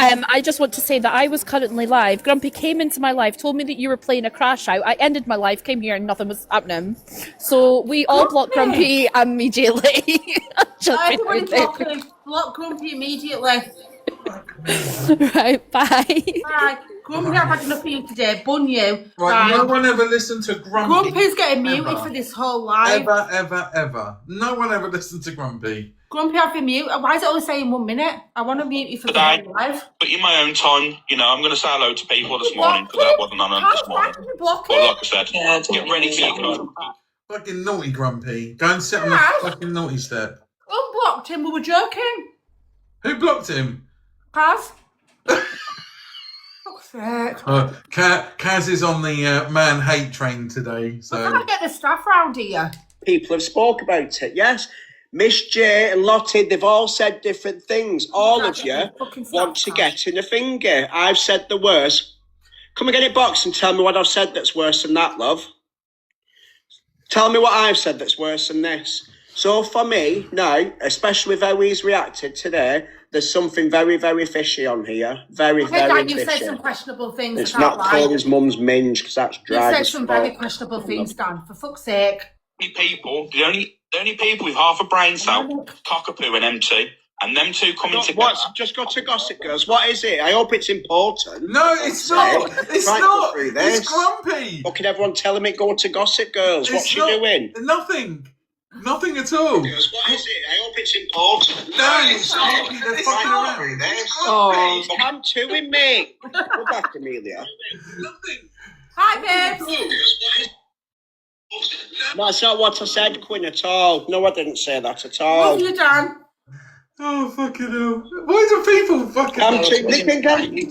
I just want to say that I was currently live. Grumpy came into my life, told me that you were playing a crash out. I ended my life, came here, and nothing was happening. So we all blocked Grumpy immediately. Everybody block Grumpy immediately. Right, bye. Bye. Grumpy, I've had enough of you today. Bun you. Right, no one ever listened to Grumpy. Grumpy's getting muted for this whole live. Ever. No one ever listened to Grumpy. Grumpy, I've been mute. Why is it only saying 1 minute? I want to mute you for the whole live. But in my own time, I'm going to say hello to people this morning because I wasn't on them this morning. But like I said, get ready for your club. Fucking naughty Grumpy. Go and sit on the fucking naughty step. Unblocked him, we were joking. Who blocked him? Kaz. Fuck's sake. Kaz is on the man hate train today. So We can't get the staff round here. People have spoke about it, yes. Miss J and Lottie, they've all said different things. All of you want to get in a finger. I've said the worst. Come and get it boxed and tell me what I've said that's worse than that, love. Tell me what I've said that's worse than this. So for me, now, especially with how he's reacted today, there's something very, very fishy on here. Very Dan, fishy. you've said some questionable things. It's not called his mum's minge because that's dry. You've said some very questionable things, Dan. For fuck's sake. People, the only people with half a brain cell, Cockapoo and MT, and them two coming together. Just go to Gossip Girls. What is it? I hope it's important. No, it's not. It's not. It's Grumpy. Fucking everyone telling me go to Gossip Girls. What's she doing? Nothing. Nothing at all. What is it? I hope it's important. No, it's not. They're fucking around. Oh, come to him, mate. Go back, Amelia. Hi, babes. That's not what I said, Quinn, at all. No, I didn't say that at all. Love you, Dan. Oh, fucking hell. Why do people fucking... You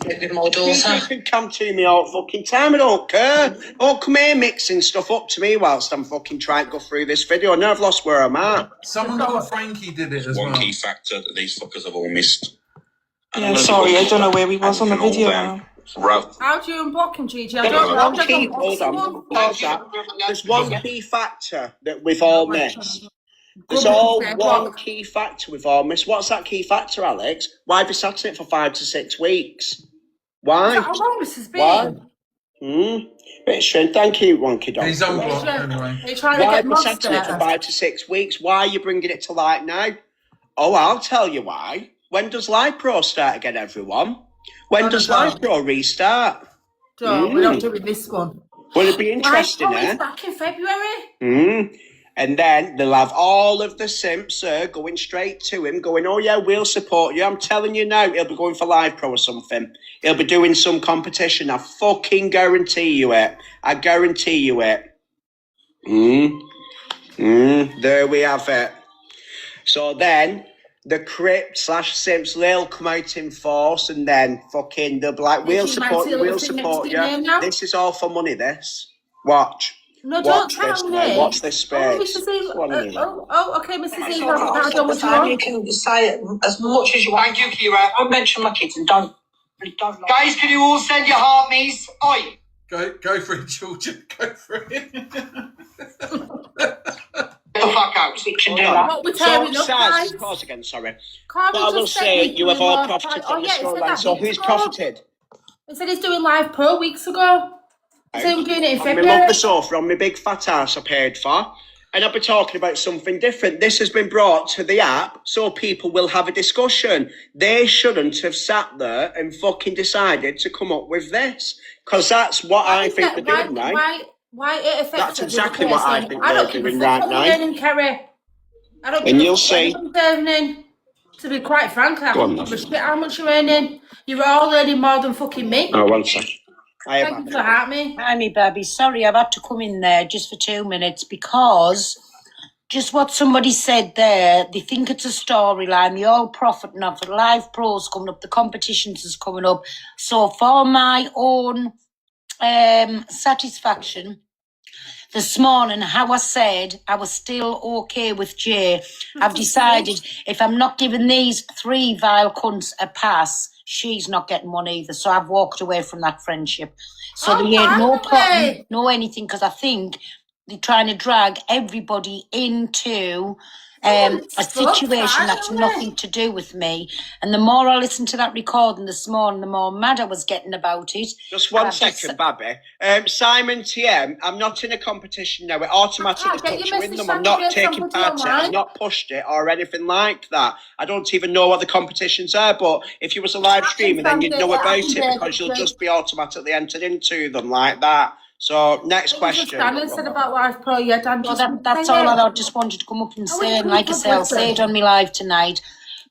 can come to me all fucking time. I don't care. Oh, come here mixing stuff up to me whilst I'm fucking trying to go through this video. Now I've lost where I'm at. Someone called Frankie did it as well. One key factor that these fuckers have all missed. Yeah, sorry, I don't know where we was on the video now. How do you unblock him, Gigi? I don't know. Hold on. Pause that. There's one key factor that we've all missed. There's all one key factor with all this. What's that key factor, Alex? Why have you sat in it for 5 to 6 weeks? Why? Is that how long this has been? Bit strange. Thank you, Wonky Dog. He's on block anyway. Are you trying Why to have get you sat in it for 5 to 6 weeks? Why are you bringing it to light now? Oh, I'll tell you why. When does Live Pro start again, everyone? When does Live Pro restart? We're not doing this one. Will it be interesting, Live Pro is back in February. And then they'll have all of the simps going straight to him, going, oh yeah, we'll support you. I'm telling you now, he'll be going for Live Pro or something. He'll be doing some competition. I fucking guarantee you it. I guarantee you it. There we have it. So then the Crypt / simps, they'll come out in force, and then fucking they'll be like, we'll support you, we'll support you. This is all for money, this. Watch. No, don't Watch tell this, me. Watch this space. Mrs. Eve. Okay, Mrs. Eve. You can say it as much as you want. Thank you, Kira. Don't mention my kids and don't. Guys, can you all send your heart me's? Oi! Go for it, Georgia. Go for it. Get the fuck out. What we're tearing up, guys. Pause again, sorry. Can't we I will just say you have all Live profited Pro? from the It said storyline. that So weeks who's ago. profited? It said he's doing Live Pro weeks ago. He said we're doing it in I February. love the sofa on my big fat ass I paid for. And I'll be talking about something different. This has been brought to the app so people will have a discussion. They shouldn't have sat there and fucking decided to come up with this. Because that's what I think they're doing now. Why it affects That's exactly what I think I don't they're give a doing fuck right what now. you're earning, Kerry. I don't And give you'll a fuck see. what you're earning. To be quite frank, I Go on, don't give a shit how much you're earning. You're all earning more than fucking me. Oh, 1 second. Thank you for having me. Hi, me baby. Sorry, I've had to come in there just for 2 minutes because just what somebody said there, they think it's a storyline. They all profiting off it. Live Pro's coming up, the competitions is coming up. So for my own satisfaction, this morning, how I said I was still okay with Jay. I've decided if I'm not giving these 3 vile cunts a pass, she's not getting one either. So I've walked away from that friendship. So there ain't no plotting, no anything, because I think they're trying to drag everybody into a situation that's nothing to do with me. And the more I listened to that recording this morning, the more mad I was getting about it. Just 1 second, Babby. Simon TM, I'm not in a competition now. It automatically puts you in them. I'm not taking part in it. I've not pushed it or anything like that. I don't even know what the competitions are, but if you was a live streamer, then you'd know about it because you'll just be automatically entered into them like that. So, next question. Said about Live Pro, yeah, Dan. Well, that's all I just wanted to come up and say. And like I say, I'll say it on my live tonight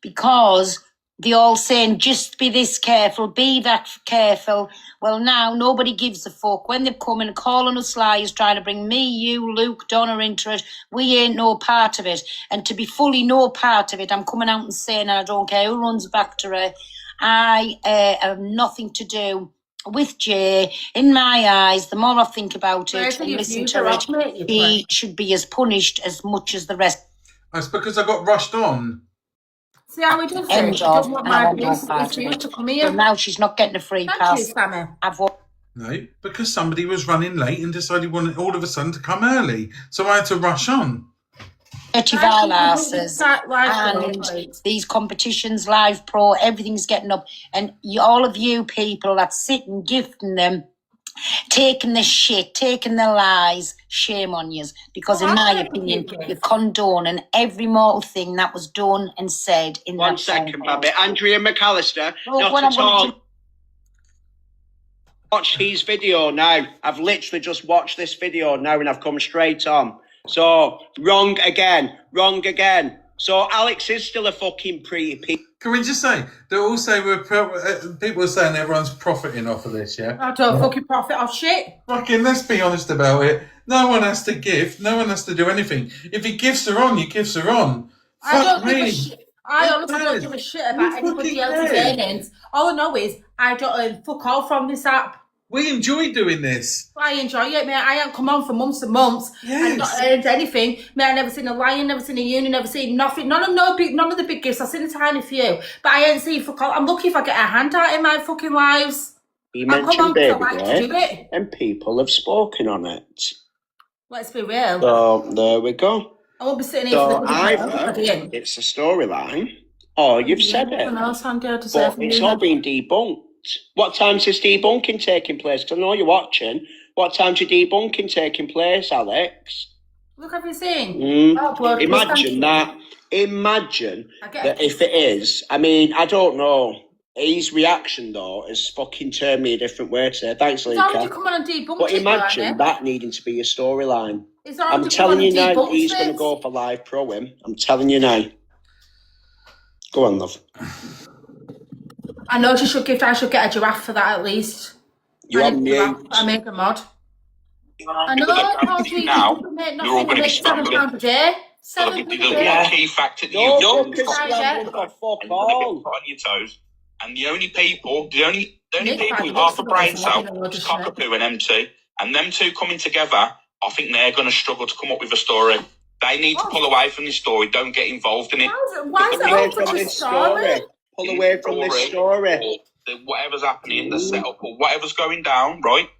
because they all saying, just be this careful, be that careful. Well, now nobody gives a fuck. When they've come and calling us liars, trying to bring me, you, Luke, Donna into it, we ain't no part of it. And to be fully no part of it, I'm coming out and saying, I don't care who runs back to her, I have nothing to do with Jay. In my eyes, the more I think about it and listen to it, he should be as punished as much as the rest. That's because I got rushed on. See how he does End it? of, Don't want and I my want no abuse. part It's of you it. to come here. So now she's not getting a free Thank pass. you, Sammy. No, because somebody was running late and decided wanted all of a sudden to come early. So I had to rush on. 30 vile asses and these competitions, Live Pro, everything's getting up. And all of you people that sit and gifting them, taking the shit, taking the lies, shame on you. Because in my opinion, you're condoning every mortal thing that was done and said in that 1 second, Babby. Andrea McAllister, Well, not at all. Watch his video now. I've literally just watched this video now and I've come straight on. So, wrong again. So, Alex is still a fucking pretty. Can we just say, they all say people are saying everyone's profiting off of this, yeah? I don't fucking profit off shit. Fucking, let's be honest about it. No one has to gift. No one has to do anything. If he gifts her on, you gifts her on. I honestly don't give a shit about anybody else's earnings. All I know is I don't earn fuck all from this app. We enjoy doing this. I enjoy it, mate. I haven't come on for months and months. Yes. I've not earned anything. Mate, I've never seen a lion, never seen a uni, never seen nothing. None of the big gifts. I've seen a tiny few. But I ain't seen fuck all. I'm lucky if I get a handout in my fucking lives. You mentioned Baby Day, and people have spoken on it. Let's be real. So, there we go. I won't be sitting here So for the either it's a storyline, or you've said it. But it's all been debunked. What time's this debunking taking place? Because I know you're watching. What time's your debunking taking place, Alex? Look, have you seen? Oh, Imagine that. Imagine that if it is. I mean, I don't know. His reaction, though, has fucking turned me a different way today. Thanks, Lika. But imagine that needing to be a storyline. I'm telling you now, he's going to go for live pro him. I'm telling you now. Go on, love. I know I should get a giraffe for that at least. You're on mute. I make a mod. I know now, you're all going to be scrambling. £7 a day. The key factor that you've done is fuck all. On your toes. And the only people with half a brain cell is Cockapoo and M2. And them two coming together, I think they're going to struggle to come up with a story. They need to pull away from this story. Don't get involved in it. Why is it all from this story? Pull away from this story. Whatever's happening, the setup, or whatever's going down, right?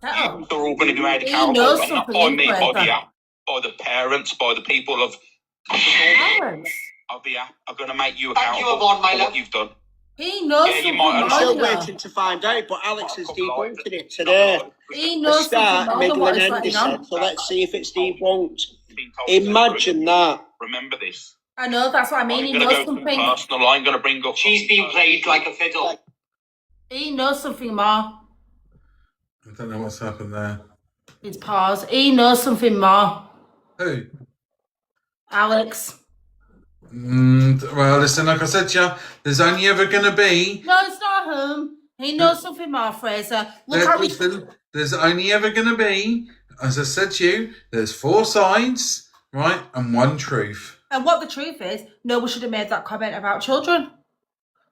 They're all going to be made accountable. And not by me, by the app, by the parents, by the people of the app are going to make you accountable for what you've done. He knows I'm still waiting to find out, but Alex is debunking it today. He knows start, middle and end, he said, so let's see if it's debunked. Imagine that. Remember this. I know, that's what I mean. He knows something. Personal, I'm going to bring up. She's been played like a fiddle. He knows something more. I don't know what's happened there. It's pause. He knows something more. Who? Alex. Well, listen, like I said to you, there's only ever going to be... No, it's not him. He knows something more, Fraser. Listen, there's only ever going to be, as I said to you, there's 4 sides, right, and 1 truth. And what the truth is, no one should have made that comment about children.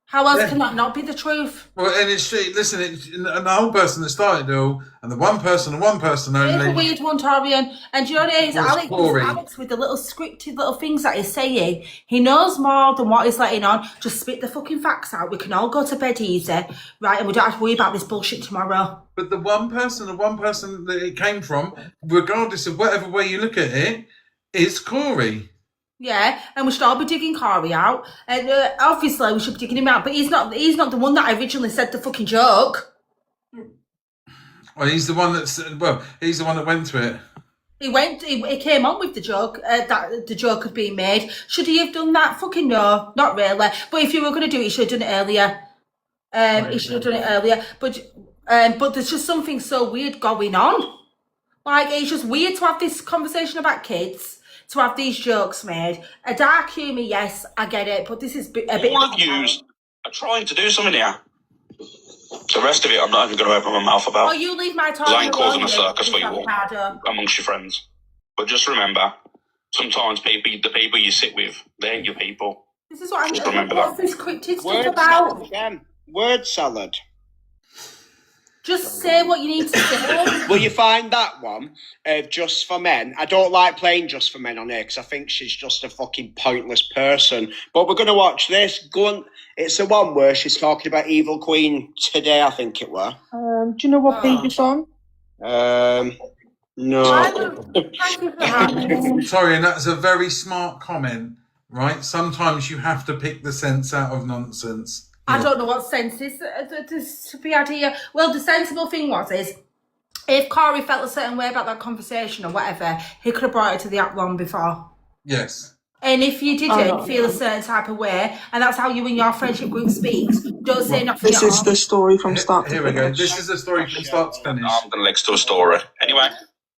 How else can that not be the truth? Well, and it's listen, and the whole person that started it all, and the one person only. It's a weird one, Torian. And do you know what it is? Alex with the little scripted little things that he's saying, he knows more than what he's letting on. Just spit the fucking facts out. We can all go to bed easy, right? And we don't have to worry about this bullshit tomorrow. But the one person that it came from, regardless of whatever way you look at it, is Corey. Yeah, and we should all be digging Corey out. And obviously we should be digging him out, but he's not the one that originally said the fucking joke. Well, he's the one that went to it. He came on with the joke, that the joke had been made. Should he have done that? Fucking no, not really. But if you were going to do it, you should have done it earlier. He should have done it earlier. But there's just something so weird going on. Like, it's just weird to have this conversation about kids, to have these jokes made. A dark humour, yes, I get it, but this is a bit... All of you are trying to do something here. The rest of it, I'm not even going to open my mouth about. Oh, you leave my talk. I ain't causing a circus for you all, amongst your friends. But just remember, sometimes the people you sit with, they ain't your people. This is what I'm... Just remember what's that. this cryptid stuff about? Word salad. Just say what you need to say. Will you find that one? Just for Men. I don't like playing Just for Men on here because I think she's just a fucking pointless person. But we're going to watch this. Go on. It's the one where she's talking about Evil Queen today, I think it were. Do you know what page it's on? No. Sorry, and that's a very smart comment, right? Sometimes you have to pick the sense out of nonsense. I don't know what sense is to be had here. Well, the sensible thing is if Corey felt a certain way about that conversation or whatever, he could have brought it to the app long before. Yes. And if you didn't feel a certain type of way, and that's how you and your friendship group speaks, don't say nothing. This is the story from start to finish. Here we go. This is the story from start to finish. I'm going to legs to a story. Anyway,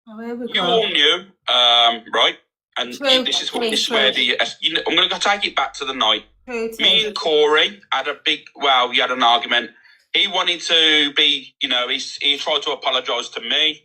you all knew, right? And this is where I'm going to take it back to the night. Me and Corey had we had an argument. He wanted to be, he tried to apologise to me.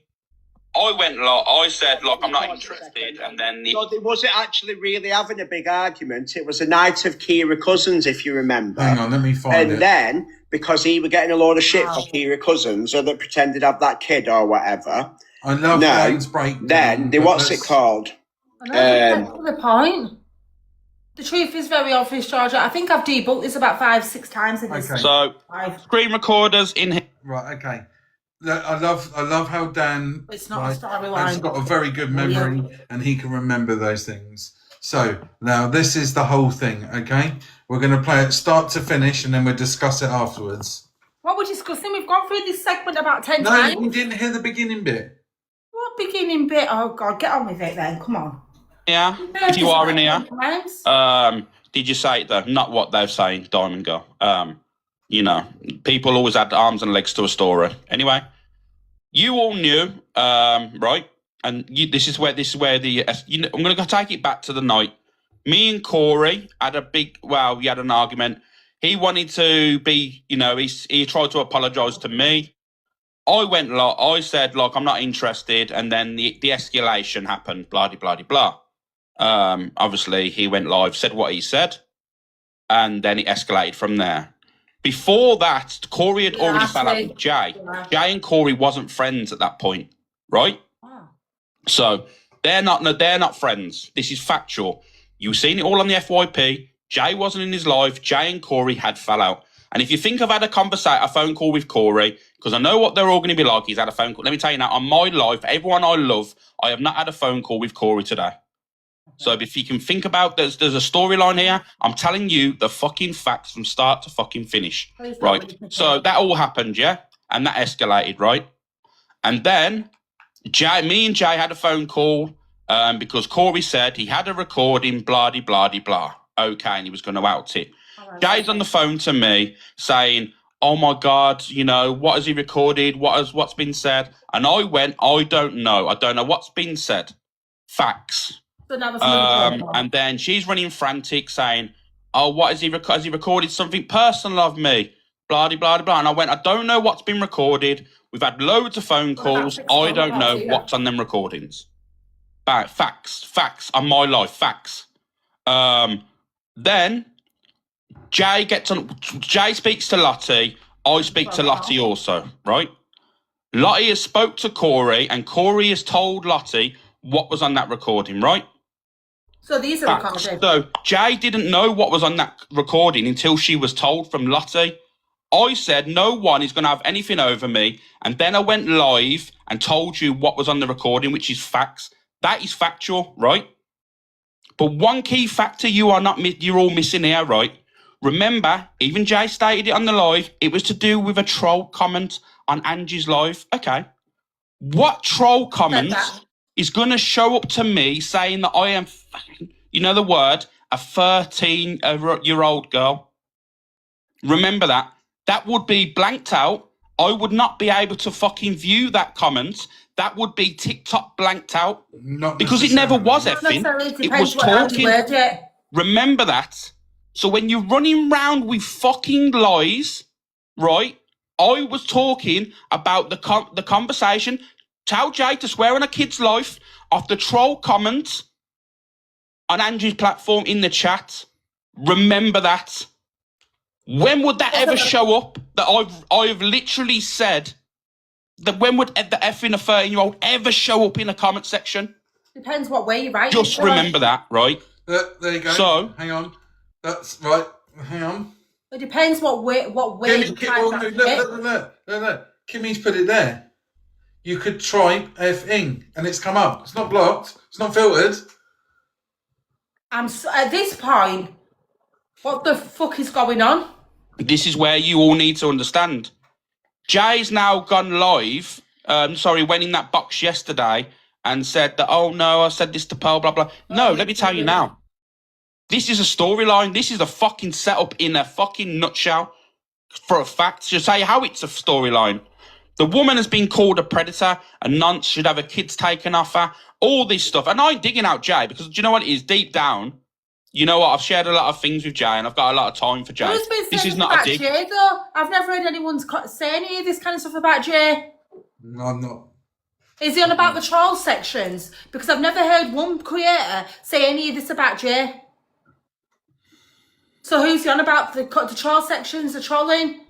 I said, I'm not interested. And then it wasn't actually really having a big argument. It was a night of Kira Cousins, if you remember. Hang on, let me find it. And then, because he was getting a load of shit for Kira Cousins, or that pretended to have that kid or whatever. I love James Breakdown. Then, what's it called? That's the point. The truth is very obvious, Georgia. I think I've debunked this about 5-6 times in this. So, screen recorders in here. Right, okay. I love how Dan It's not a storyline. has got a very good memory and he can remember those things. So now this is the whole thing, okay? We're going to play it start to finish and then we'll discuss it afterwards. What we're discussing, we've gone through this segment about 10 No, times. we didn't hear the beginning bit. What beginning bit? Oh God, get on with it then. Come on. Yeah, if you are in here. Did you say it though? Not what they're saying, Diamond Girl. You know, people always add arms and legs to a story. Anyway, you all knew, right? And this is where the I'm going to take it back to the night. Me and Corey had we had an argument. He wanted to be, you know, he tried to apologise to me. I said, look, I'm not interested. And then the escalation happened, blah, blah, blah, blah. Obviously, he went live, said what he said, and then it escalated from there. Before that, Corey had already fell out with Jay. Yeah. Jay and Corey wasn't friends at that point, right? Oh. So they're not friends. This is factual. You've seen it all on the FYP. Jay wasn't in his life. Jay and Corey had fell out. And if you think I've had a phone call with Corey, because I know what they're all going to be like, he's had a phone call. Let me tell you now, on my life, everyone I love, I have not had a phone call with Corey today. So if you can think about there's a storyline here, I'm telling you the fucking facts from start to fucking finish. Right. So that all happened, yeah? And that escalated, right? And then me and Jay had a phone call because Corey said he had a recording, blah, blah, blah. Okay, and he was going to out it. Jay's on the phone to me saying, oh my God, you know, what has he recorded? What's been said? And I went, I don't know. I don't know what's been said. Facts. And then she's running frantic saying, oh, what has he recorded something personal of me? Blah, blah, blah. And I went, I don't know what's been recorded. We've had loads of phone calls. I don't know what's on them recordings. Facts on my life, facts. Then Jay speaks to Lottie. I speak to Lottie also, right? Lottie has spoke to Corey and Corey has told Lottie what was on that recording, right? So these are recorded. So Jay didn't know what was on that recording until she was told from Lottie. I said no one is going to have anything over me, and then I went live and told you what was on the recording, which is facts. That is factual, right? But one key factor you're all missing here, right? Remember, even Jay stated it on the live. It was to do with a troll comment on Angie's live. Okay, what troll comment is going to show up to me saying that I am, you know the word, a 13-year-old girl? Remember that. That would be blanked out. I would not be able to fucking view that comment. That would be TikTok blanked out. Because it never was effing. It was talking. Remember that. So when you're running round with fucking lies, right, I was talking about the conversation. Tell Jay to swear on a kid's life off the troll comment on Angie's platform in the chat. Remember that. When would that ever show up that I've literally said that? When would the effing a 13-year-old ever show up in a comment section? Depends what way you write. Just remember that, right? There you go. So hang on. That's right. Hang on. It depends what way you No. Kimmy's put it there. You could type effing and it's come up. It's not blocked. It's not filtered. At this point, what the fuck is going on? This is where you all need to understand. Jay's now gone live. Went in that box yesterday and said that, oh no, I said this to Pearl, blah, blah. No, let me tell you now. This is a storyline. This is a fucking setup in a fucking nutshell. For a fact, to say how it's a storyline. The woman has been called a predator, a nonce, should have her kids taken off her, all this stuff. And I'm digging out Jay because do you know what it is? Deep down, you know what? I've shared a lot of things with Jay and I've got a lot of time for Jay. This is not a dig. Jay, though? I've never heard anyone say any of this kind of stuff about Jay. No, I'm not. Is he on about the troll sections? Because I've never heard one creator say any of this about Jay. So who's he on about? The troll sections, the trolling?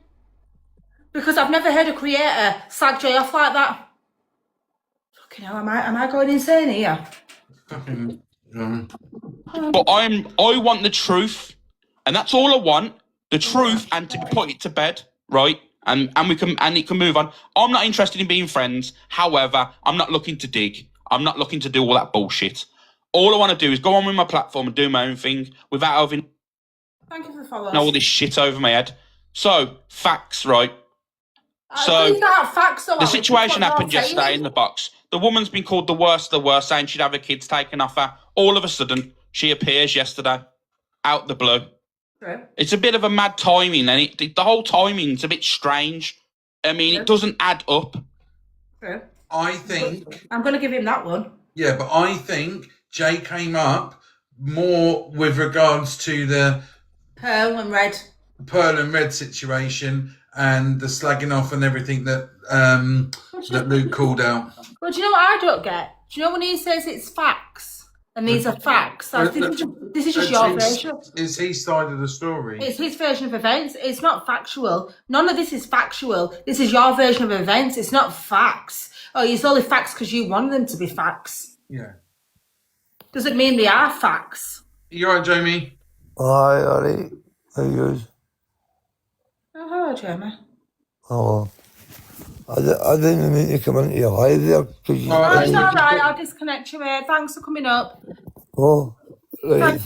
Because I've never heard a creator slag Jay off like that. Fucking hell, am I going insane here? But I want the truth, and that's all I want. The truth, and to put it to bed, right? and it can move on. I'm not interested in being friends. However, I'm not looking to dig. I'm not looking to do all that bullshit. All I want to do is go on with my platform and do my own thing without having Thank you for the follow. all this shit over my head. So, facts, right? So, these aren't facts, though, the situation happened yesterday in the box. The woman's been called the worst of the worst, saying she'd have her kids taken off her. All of a sudden, she appears yesterday, out the blue. True. It's a bit of a mad timing, and the whole timing's a bit strange. I mean, it doesn't add up. True. I think... I'm going to give him that one. Yeah, but I think Jay came up more with regards to the Pearl and Red situation and the slagging off and everything that that Luke called out. Well, do you know what I don't get? Do you know when he says it's facts and these are facts? This is just your version. It's his side of the story. It's his version of events. It's not factual. None of this is factual. This is your version of events. It's not facts. Oh, it's only facts because you want them to be facts. Yeah. Doesn't mean they are facts. You alright, Jamie? Hi, Ollie. How are you? Oh, hello, Jamie. Oh, I didn't mean to come into your eye there. Oh, it's alright. I'll disconnect you, mate. Thanks for coming up. Oh, right.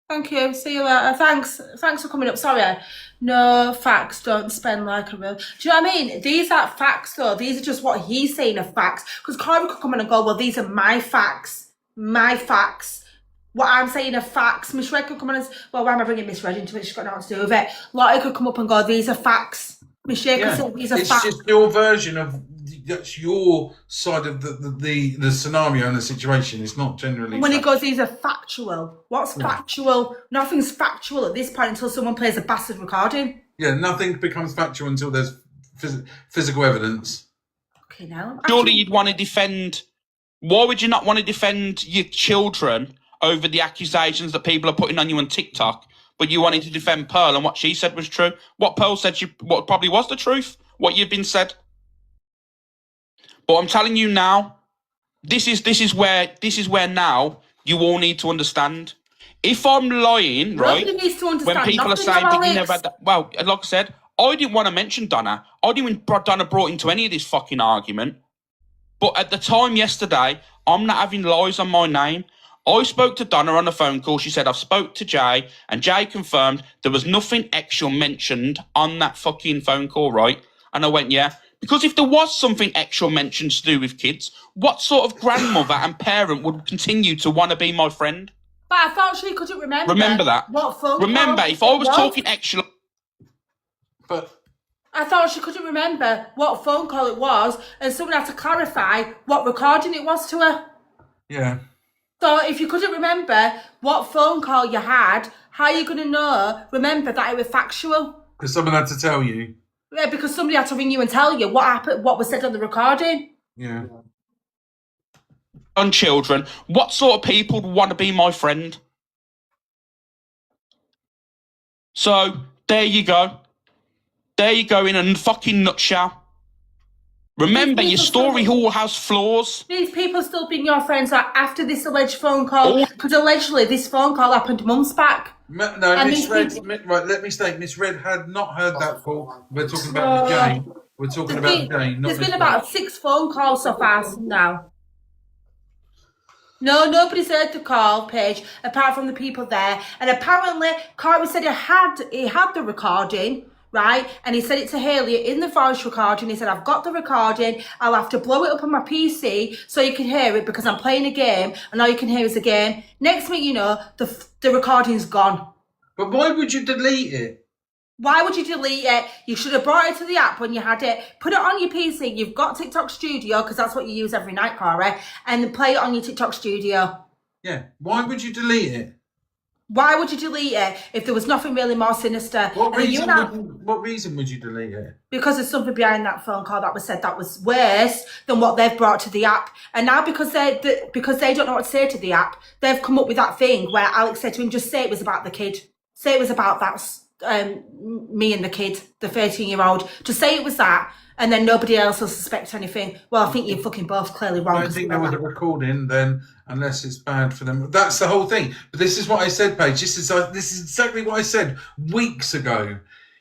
Thank you. See you later. Thanks for coming up. Sorry. No facts don't spend like a real. Do you know what I mean? These aren't facts, though. These are just what he's saying are facts. Because Corey could come in and go, well, these are my facts. My facts. What I'm saying are facts. Miss Red could come in and say, well, why am I bringing Miss Red into it? She's got nothing to do with it. Lottie could come up and go, these are facts. Miss Red could say, these are facts. It's just your version of... That's your side of the scenario and the situation. It's not generally. When he goes, these are factual. What's factual? Nothing's factual at this point until someone plays a bastard recording. Yeah, nothing becomes factual until there's physical evidence. Okay, now. Surely you'd want to defend. Why would you not want to defend your children over the accusations that people are putting on you on TikTok? But you wanted to defend Pearl and what she said was true. What Pearl said, what probably was the truth. What you've been said. But I'm telling you now, this is where now you all need to understand. If I'm lying, right? Needs to understand when people are saying that you never had that, well, like I said, I didn't want to mention Donna. I didn't want Donna brought into any of this fucking argument. But at the time yesterday, I'm not having lies on my name. I spoke to Donna on the phone call. She said, I've spoke to Jay, and Jay confirmed there was nothing extra mentioned on that fucking phone call, right? And I went, yeah. Because if there was something extra mentioned to do with kids, what sort of grandmother and parent would continue to want to be my friend? But I thought she couldn't remember. Remember that. What phone Remember, call if I was talking extra... But I thought she couldn't remember what phone call it was, and someone had to clarify what recording it was to her. Yeah. So if you couldn't remember what phone call you had, how are you going to remember that it was factual? Because someone had to tell you. Yeah, because somebody had to ring you and tell you what happened, what was said on the recording. Yeah. On children, what sort of people would want to be my friend? So, there you go. There you go in a fucking nutshell. Remember, your story all has flaws. These people still being your friends after this alleged phone call, because allegedly this phone call happened months back. No, Miss Red, right, let me state, Miss Red had not heard that call. We're talking about the game. We're talking about the game. There's been about 6 phone calls so far now. No, nobody's heard the call, Paige, apart from the people there. And apparently, Corey said he had the recording, right? And he said it to Haley in the voice recording. He said, I've got the recording. I'll have to blow it up on my PC so you can hear it because I'm playing a game and all you can hear is the game. Next thing you know, the recording's gone. But why would you delete it? Why would you delete it? You should have brought it to the app when you had it. Put it on your PC. You've got TikTok Studio because that's what you use every night, Corey. And play it on your TikTok Studio. Yeah. Why would you delete it? Why would you delete it if there was nothing really more sinister? What reason would you delete it? Because there's something behind that phone call that was said that was worse than what they've brought to the app. And now because they don't know what to say to the app, they've come up with that thing where Alex said to him, just say it was about the kid. Say it was about that, me and the kid, the 13-year-old. Just say it was that, and then nobody else will suspect anything. Well, I think you're fucking both clearly wrong. I think there was a recording then, unless it's bad for them. That's the whole thing. But this is what I said, Paige. This is exactly what I said weeks ago.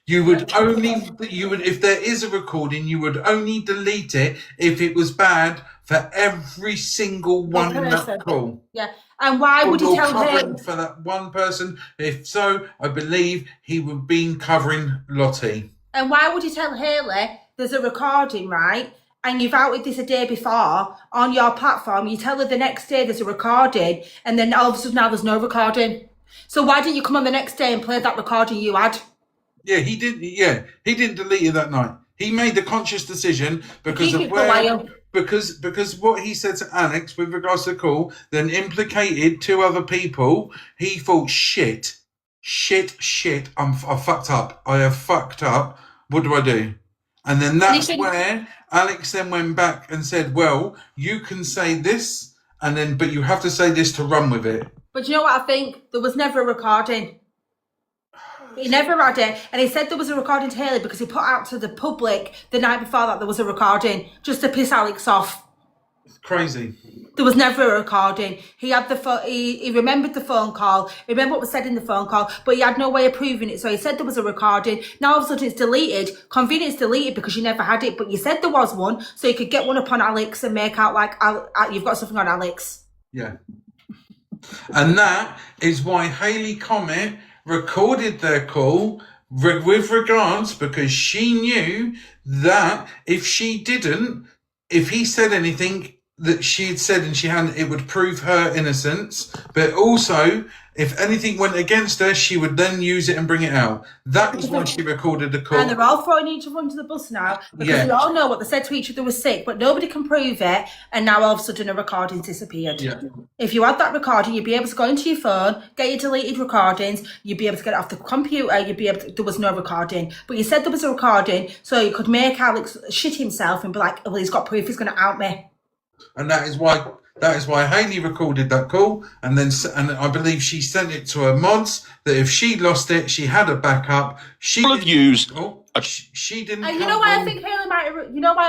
You would if there is a recording, you would only delete it if it was bad for every single one in that call. Yeah. And why would he tell her? For that one person? If so, I believe he would be covering Lottie. And why would you tell Haley there's a recording, right? And you've outed this a day before on your platform. You tell her the next day there's a recording, and then all of a sudden now there's no recording. So why didn't you come on the next day and play that recording you had? Yeah, he did. Yeah, he didn't delete it that night. He made the conscious decision because of because what he said to Alex with regards to the call, then implicated two other people. He thought, shit, I fucked up. I have fucked up. What do I do? And then that's where Alex then went back and said, well, you can say this, but you have to say this to run with it. But you know what I think? There was never a recording. He never had it. And he said there was a recording to Haley because he put out to the public the night before that there was a recording just to piss Alex off. It's crazy. There was never a recording. He had he remembered the phone call. He remembered what was said in the phone call, but he had no way of proving it. So he said there was a recording. Now all of a sudden it's deleted. Convenient it's deleted because you never had it, but you said there was one, so you could get one up on Alex and make out like you've got something on Alex. Yeah. And that is why Haley Comet recorded their call with regards, because she knew that if he said anything that she had said and she hadn't, it would prove her innocence. But also, if anything went against her, she would then use it and bring it out. That was why she recorded the call. And they're all throwing each other under the bus now because we all know what they said to each other was sick, but nobody can prove it. And now all of a sudden a recording disappeared. Yeah. If you had that recording, you'd be able to go into your phone, get your deleted recordings, you'd be able to get it off the computer, there was no recording. But you said there was a recording, so you could make Alex shit himself and be like, well, he's got proof, he's going to out me. And that is why Haley recorded that call, and I believe she sent it to her mods that if she lost it, she had a backup. She didn't. And you know why I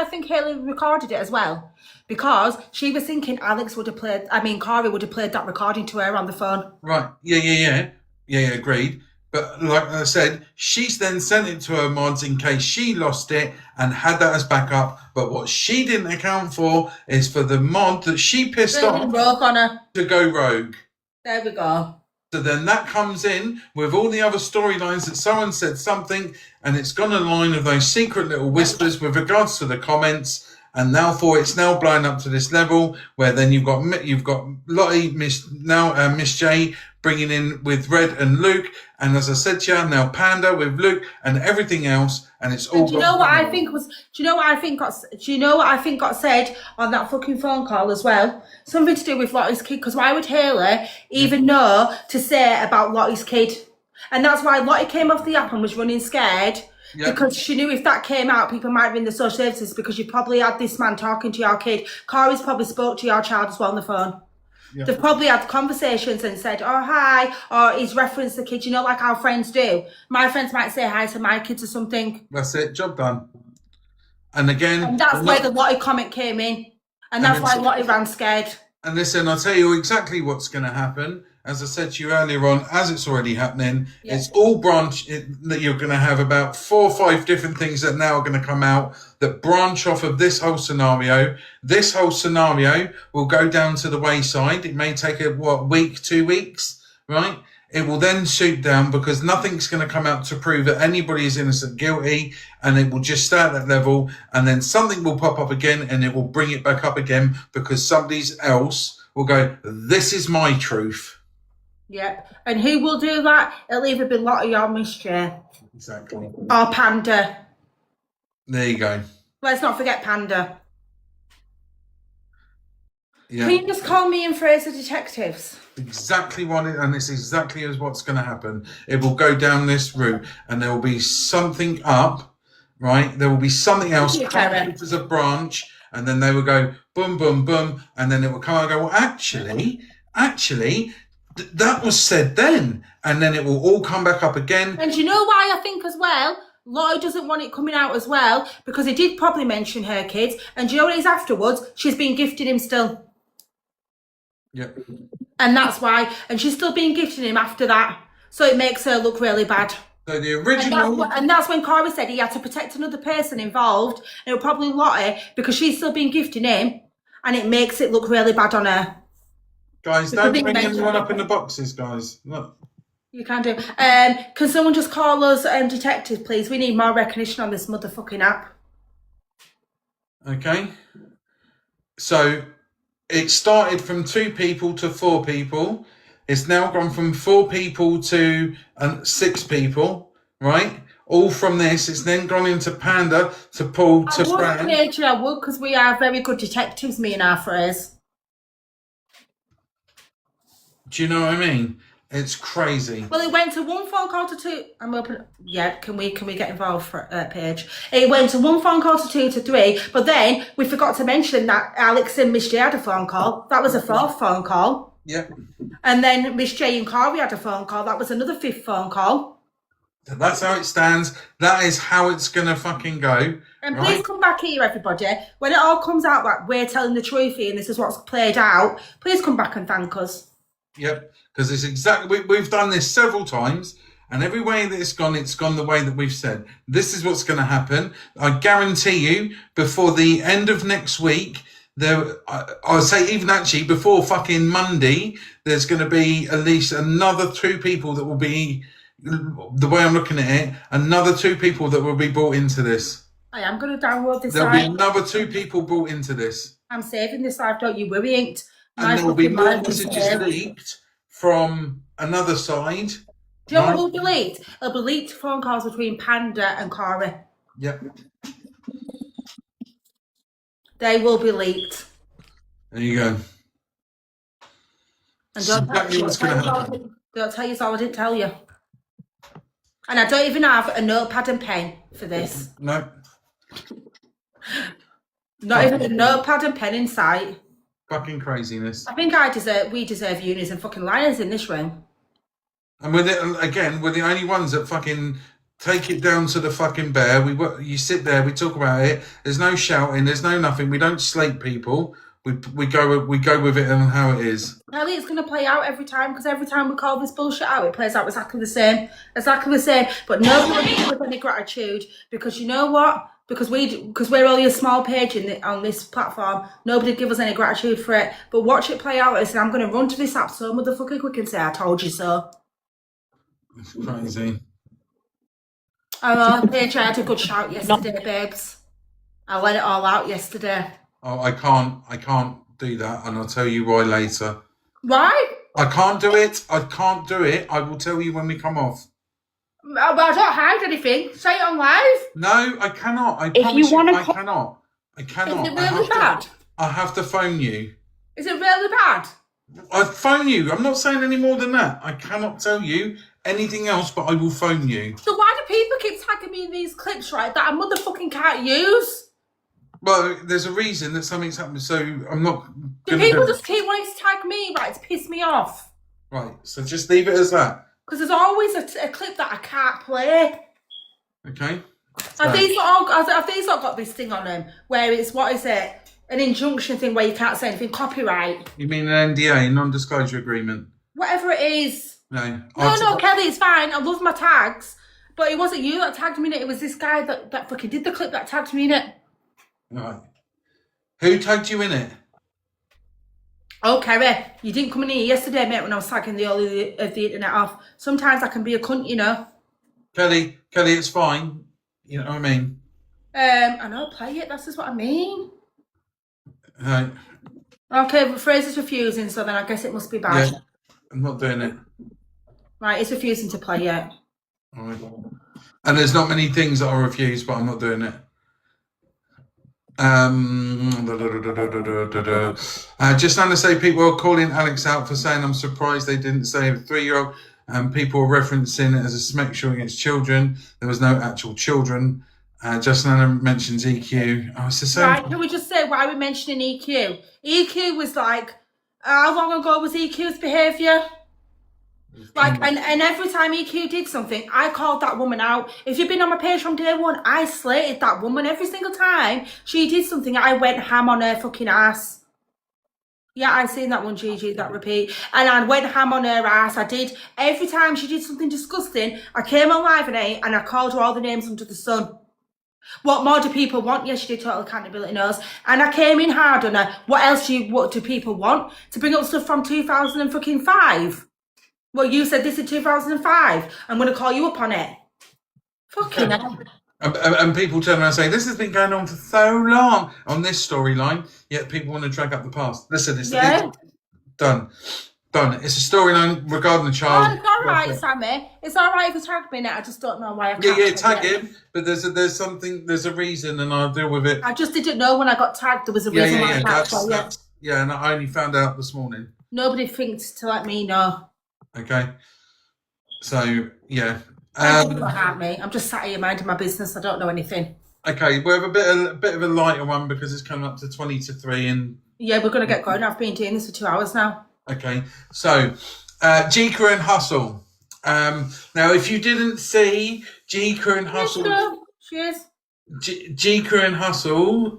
think Haley recorded it as well, because she was thinking Corey would have played that recording to her on the phone. Right? Yeah. Agreed. But like I said, she's then sent it to her mods in case she lost it and had that as backup. But what she didn't account for is for the mod that she pissed off on her to go rogue. There we go. So then that comes in with all the other storylines that someone said something and it's gone in line with those secret little whispers with regards to the comments. And therefore it's now blown up to this level where then you've got Lottie, Miss J bringing in with Red and Luke, and as I said to you, now Panda with Luke and everything else, and it's all. Do you know what I think got said on that fucking phone call as well? Something to do with Lottie's kid, because why would Haley even know to say about Lottie's kid? And that's why Lottie came off the app and was running scared. Yep. Because she knew if that came out, people might ring the social services because you probably had this man talking to your kid. Corey's probably spoke to your child as well on the phone. Yep. They've probably had conversations and said, oh, hi, or he's referenced the kid, like our friends do. My friends might say hi to my kids or something. That's it, job done. And again... And that's where the Lottie comment came in. And that's why Lottie ran scared. And listen, I'll tell you exactly what's going to happen. As I said to you earlier on, as it's already happening, it's all that you're going to have about 4 or 5 different things that now are going to come out that branch off of this whole scenario. This whole scenario will go down to the wayside. It may take a week, 2 weeks, right? It will then shoot down because nothing's going to come out to prove that anybody is innocent, guilty, and it will just stay at that level. And then something will pop up again and it will bring it back up again because somebody else will go, this is my truth. Yeah, and who will do that? It'll either be Lottie or Miss J. Exactly. Or Panda. There you go. Let's not forget Panda. Yeah. Can you just call me and Fraser detectives? Exactly and it's exactly as what's going to happen. It will go down this route and there will be something up, right? There will be something else as a branch and then they will go boom, boom, boom, and then it will come out and go, well, actually, that was said then, and then it will all come back up again. And you know why I think as well? Lottie doesn't want it coming out as well, because he did probably mention her kids, and do you know what it is afterwards? She's been gifting him still. Yep. And that's why, and she's still been gifting him after that, so it makes her look really bad. So the original... And that's when Corey said he had to protect another person involved, and it was probably Lottie, because she's still been gifting him, and it makes it look really bad on her. Guys, don't bring anyone up in the boxes, guys. Look. You can do. Can someone just call us detectives, please? We need more recognition on this motherfucking app. Okay. So it started from 2 people to 4 people. It's now gone from 4 people to 6 people, right? All from this. It's then gone into Panda, to Paul, to Fran. I would, because we are very good detectives, me and our phrase. Do you know what I mean? It's crazy. Well, it went to 1 phone call to 2. I'm open. Yeah, can we get involved for Paige? It went to 1 phone call to 2 to 3, but then we forgot to mention that Alex and Miss J had a phone call. That was a 4th phone call. Yep. And then Miss J and Corey had a phone call. That was another 5th phone call. That's how it stands. That is how it's gonna fucking go. And right? please come back here, everybody. When it all comes out that we're telling the truth here and this is what's played out, please come back and thank us. Yep, because it's exactly, we've done this several times, and every way that it's gone the way that we've said. This is what's going to happen. I guarantee you, before the end of next week, I would say even actually before fucking Monday, there's going to be at least another 2 people that will be, the way I'm looking at it, another 2 people that will be brought into this. I am going to download this. There'll be another 2 people brought into this. I'm saving this live, don't you worry, ain't. And there will be more messages leaked from another side. Do you know what will be leaked? It'll be leaked phone calls between Panda and Corey. Yep. They will be leaked. There you go. And don't exactly what's going to happen. Don't tell you so I didn't tell you. And I don't even have a notepad and pen for this. No. Not even a notepad and pen in sight. Fucking craziness. I think we deserve unis and fucking liars in this room. And we're the only ones that fucking take it down to the fucking bare. You sit there, we talk about it. There's no shouting, there's no nothing. We don't slate people. We go with it and how it is. Kelly, it's going to play out every time, because every time we call this bullshit out, it plays out exactly the same. But nobody gives us any gratitude, because you know what? Because we're only a small page on this platform, nobody give us any gratitude for it. But watch it play out. And I'm going to run to this app so motherfucking quick and say, I told you so. It's crazy. I know, Paige, I had a good shout yesterday, babes. I let it all out yesterday. Oh, I can't do that, and I'll tell you why later. Why? I can't do it. I will tell you when we come off. But I don't hide anything. Say it on live. No, I cannot. I If promise you wanna I cannot. I cannot. Is it really bad? I have to phone you. Is it really bad? I'd phone you. I'm not saying any more than that. I cannot tell you anything else, but I will phone you. So why do people keep tagging me in these clips, right, that I motherfucking can't use? Well, there's a reason that something's happened, so I'm not... Do people just keep wanting to tag me, right, to piss me off? Right, so just leave it as that. Because there's always a clip that I can't play. Okay? Have these not got this thing on them, where it's, what is it, an injunction thing where you can't say anything, copyright? You mean an NDA, non-disclosure agreement? Whatever it is. No. No, Kelly, it's fine. I love my tags. But it wasn't you that tagged me in it. It was this guy that fucking did the clip that tagged me in it. Right. Who tagged you in it? Oh, Kerry, you didn't come in here yesterday, mate, when I was tagging the whole of the internet off. Sometimes I can be a cunt, you know. Kelly, it's fine. You know what I mean? I know, play it. That's just what I mean. Right. Okay, but Fraser's refusing, so then I guess it must be bad. Yeah, I'm not doing it. Right, he's refusing to play it. All right. And there's not many things that I refuse, but I'm not doing it. Just to say, people are calling Alex out for saying I'm surprised they didn't say a 3-year-old. People are referencing it as a smack against children. There was no actual children. Justin Anna mentions EQ. Oh, it's the same. Right, can we just say why we're mentioning EQ? EQ was like, how long ago was EQ's behaviour? Like, and every time EQ did something, I called that woman out. If you've been on my page from day one, I slated that woman every single time she did something. I went ham on her fucking ass. Yeah, I seen that one, Gigi, that repeat. And I went ham on her ass. I did. Every time she did something disgusting, I came on live and I called her all the names under the sun. What more do people want? Yes, she did Total Accountability Knows. And I came in hard on her. What do people want? To bring up stuff from 2005? Well, you said this in 2005. I'm going to call you up on it. Fucking hell. And people turn around and say, this has been going on for so long on this storyline, yet people want to drag up the past. Listen, it's done. It's a storyline regarding the child. Oh, it's all right, Sammy. It's all right if you tag me in it. I just don't know why I can't. Yeah, tag him. But there's a reason, and I'll deal with it. I just didn't know when I got tagged there was a reason why I tagged. And I only found out this morning. Nobody thinks to let me know. Okay. So, yeah. Don't hurt me. I'm just sat here minding my business. I don't know anything. Okay, we have a bit of a lighter one because it's coming up to 20 to 3 and... Yeah, we're going to get going. I've been doing this for 2 hours now. Okay, so Jika and Hustle. Now, if you didn't see Jika and Hustle... She is. Jika and Hustle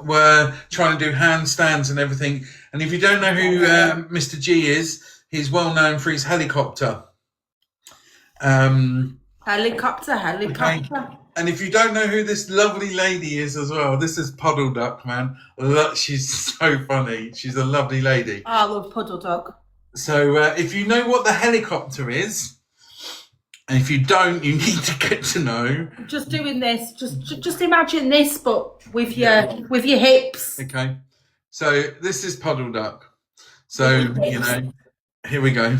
were trying to do handstands and everything. And if you don't know who Mr. G is, he's well known for his helicopter. Helicopter. Okay. And if you don't know who this lovely lady is as well, this is Puddle Duck, man. Look, she's so funny. She's a lovely lady. Oh, I love Puddle Duck. So if you know what the helicopter is, and if you don't, you need to get to know. Just doing this. Just imagine this, but with your hips. Okay. So this is Puddle Duck. So, here we go.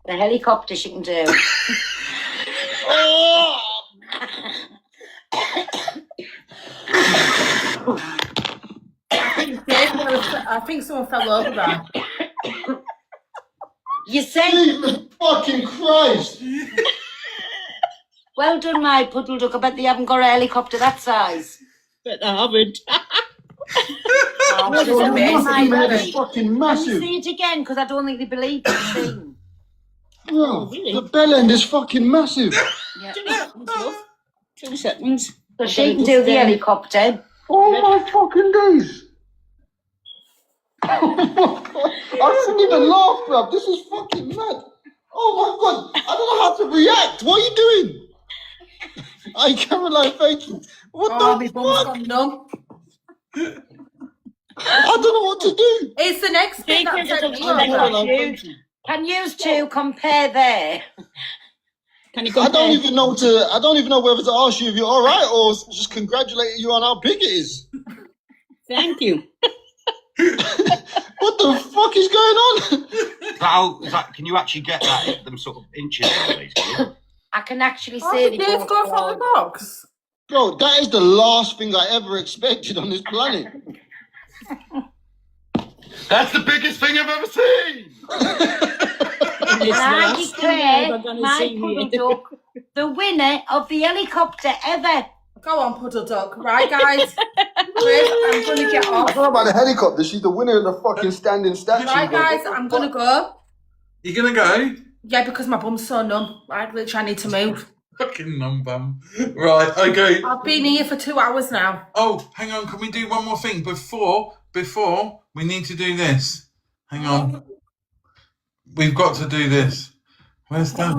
The helicopter she can do. I think someone fell over there. You said... Jesus fucking Christ! Well done, my Puddle Duck. I bet they haven't got a helicopter that size. But they haven't. It's fucking massive. Can you see it again? Because I don't think they believe the thing. Bro, the bell end is fucking massive. Yeah. 2 seconds. So she can do the helicopter. Oh my fucking days! I shouldn't even laugh, bruv. This is fucking mad. Oh my god, I don't know how to react. What are you doing? I Caroline, thank you. What the fuck? I don't know what to do. It's the next thing that's Can you two compare there? Can you I don't even know whether to ask you if you're all right or just congratulate you on how big it is. Thank you. What the fuck is going on? Can you actually get that in them sort of inches? I can actually see did Dave go from the box? Bro, that is the last thing I ever expected on this planet. That's the biggest thing I've ever seen. And I declare my Puddle Duck the winner of the helicopter ever. Go on, Puddle Duck. Right, guys? I'm going to get off. I don't know about the helicopter. She's the winner of the fucking standing statue. Right, guys, I'm going to go. You're going to go? Yeah, because my bum's so numb. Right, literally, I need to move. Fucking numb bum. Right, okay. I've been here for 2 hours now. Oh, hang on. Can we do one more thing? Before, we need to do this. Hang on. We've got to do this. Where's that?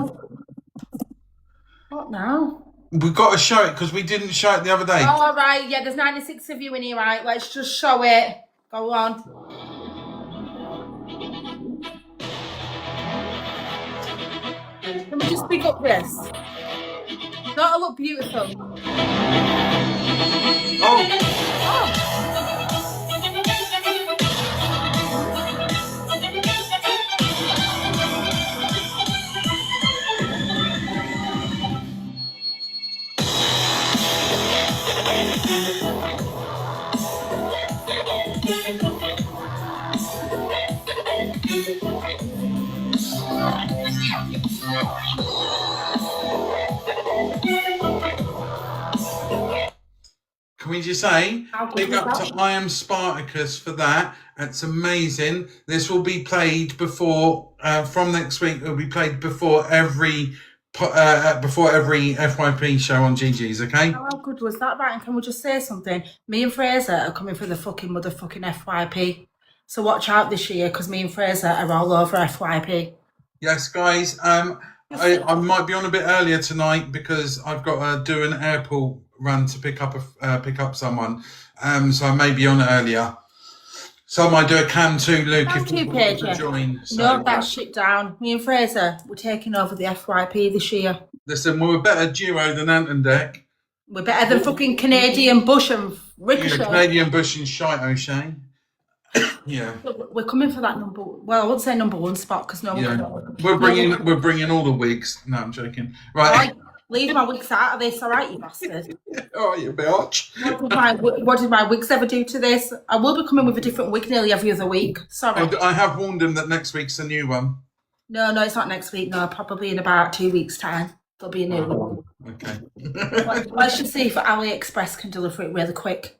What now? We've got to show it because we didn't show it the other day. Oh, all right. Yeah, there's 96 of you in here, right? Let's just show it. Go on. Let me just pick up this. That'll look beautiful. Can we just say, big up to I Am Spartacus for that. That's amazing. This will be played before, from next week, it will be played before every FYP show on GG's, okay? How good was that, right? And can we just say something? Me and Fraser are coming for the fucking motherfucking FYP. So watch out this year because me and Fraser are all over FYP. Yes, guys. I might be on a bit earlier tonight because I've got to do an airport run to pick up someone. So I may be on earlier. So I might do a cam too, Luke, if you want to join. So, note that shit down. Me and Fraser, we're taking over the FYP this year. Listen, we're a better duo than Ant and Dec. We're better than fucking Canadian Bush and Ricochet. Yeah, Canadian Bush and Shite O'Shea. Yeah. We're coming for that number. Well, I won't say number one spot because no one. Yeah. We're bringing all the wigs. No, I'm joking. Right. Leave my wigs out of this, all right, you bastard. Oh, you bitch. What did my wigs ever do to this? I will be coming with a different wig nearly every other week. Sorry. I have warned him that next week's a new one. No, it's not next week. No, probably in about 2 weeks' time. There'll be a new one. Okay. Let's just see if AliExpress can deliver it really quick.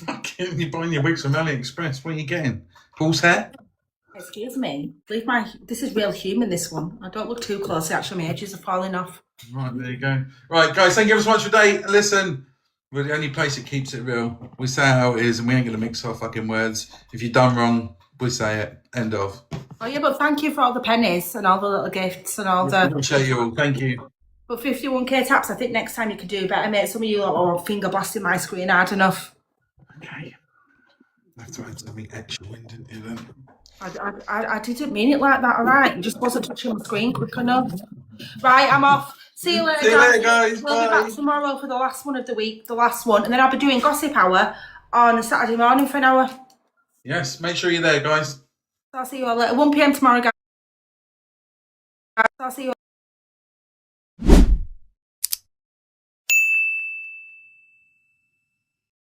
Fucking, you're buying your wigs from AliExpress. What are you getting? Bull's hair? Excuse me. This is real human, this one. I don't look too close. Actually, my edges are falling off. Right, there you go. Right, guys, thank you ever so much for today. Listen, we're the only place that keeps it real. We say how it is and we ain't going to mix our fucking words. If you've done wrong, we say it. End of. Oh, yeah, but thank you for all the pennies and all the little gifts and all the... I appreciate you all. Thank you. But 51k taps, I think next time you can do better, mate. Some of you are finger blasting my screen hard enough. Okay. I have to add something extra in, didn't you, then? I didn't mean it like that, all right? You just wasn't touching the screen quick enough. Right, I'm off. See you later, guys. We'll be back tomorrow for the last one of the week, the last one. And then I'll be doing Gossip Hour on a Saturday morning for an hour. Yes, make sure you're there, guys. So I'll see you all later. 1 p.m. tomorrow, guys. I'll see you all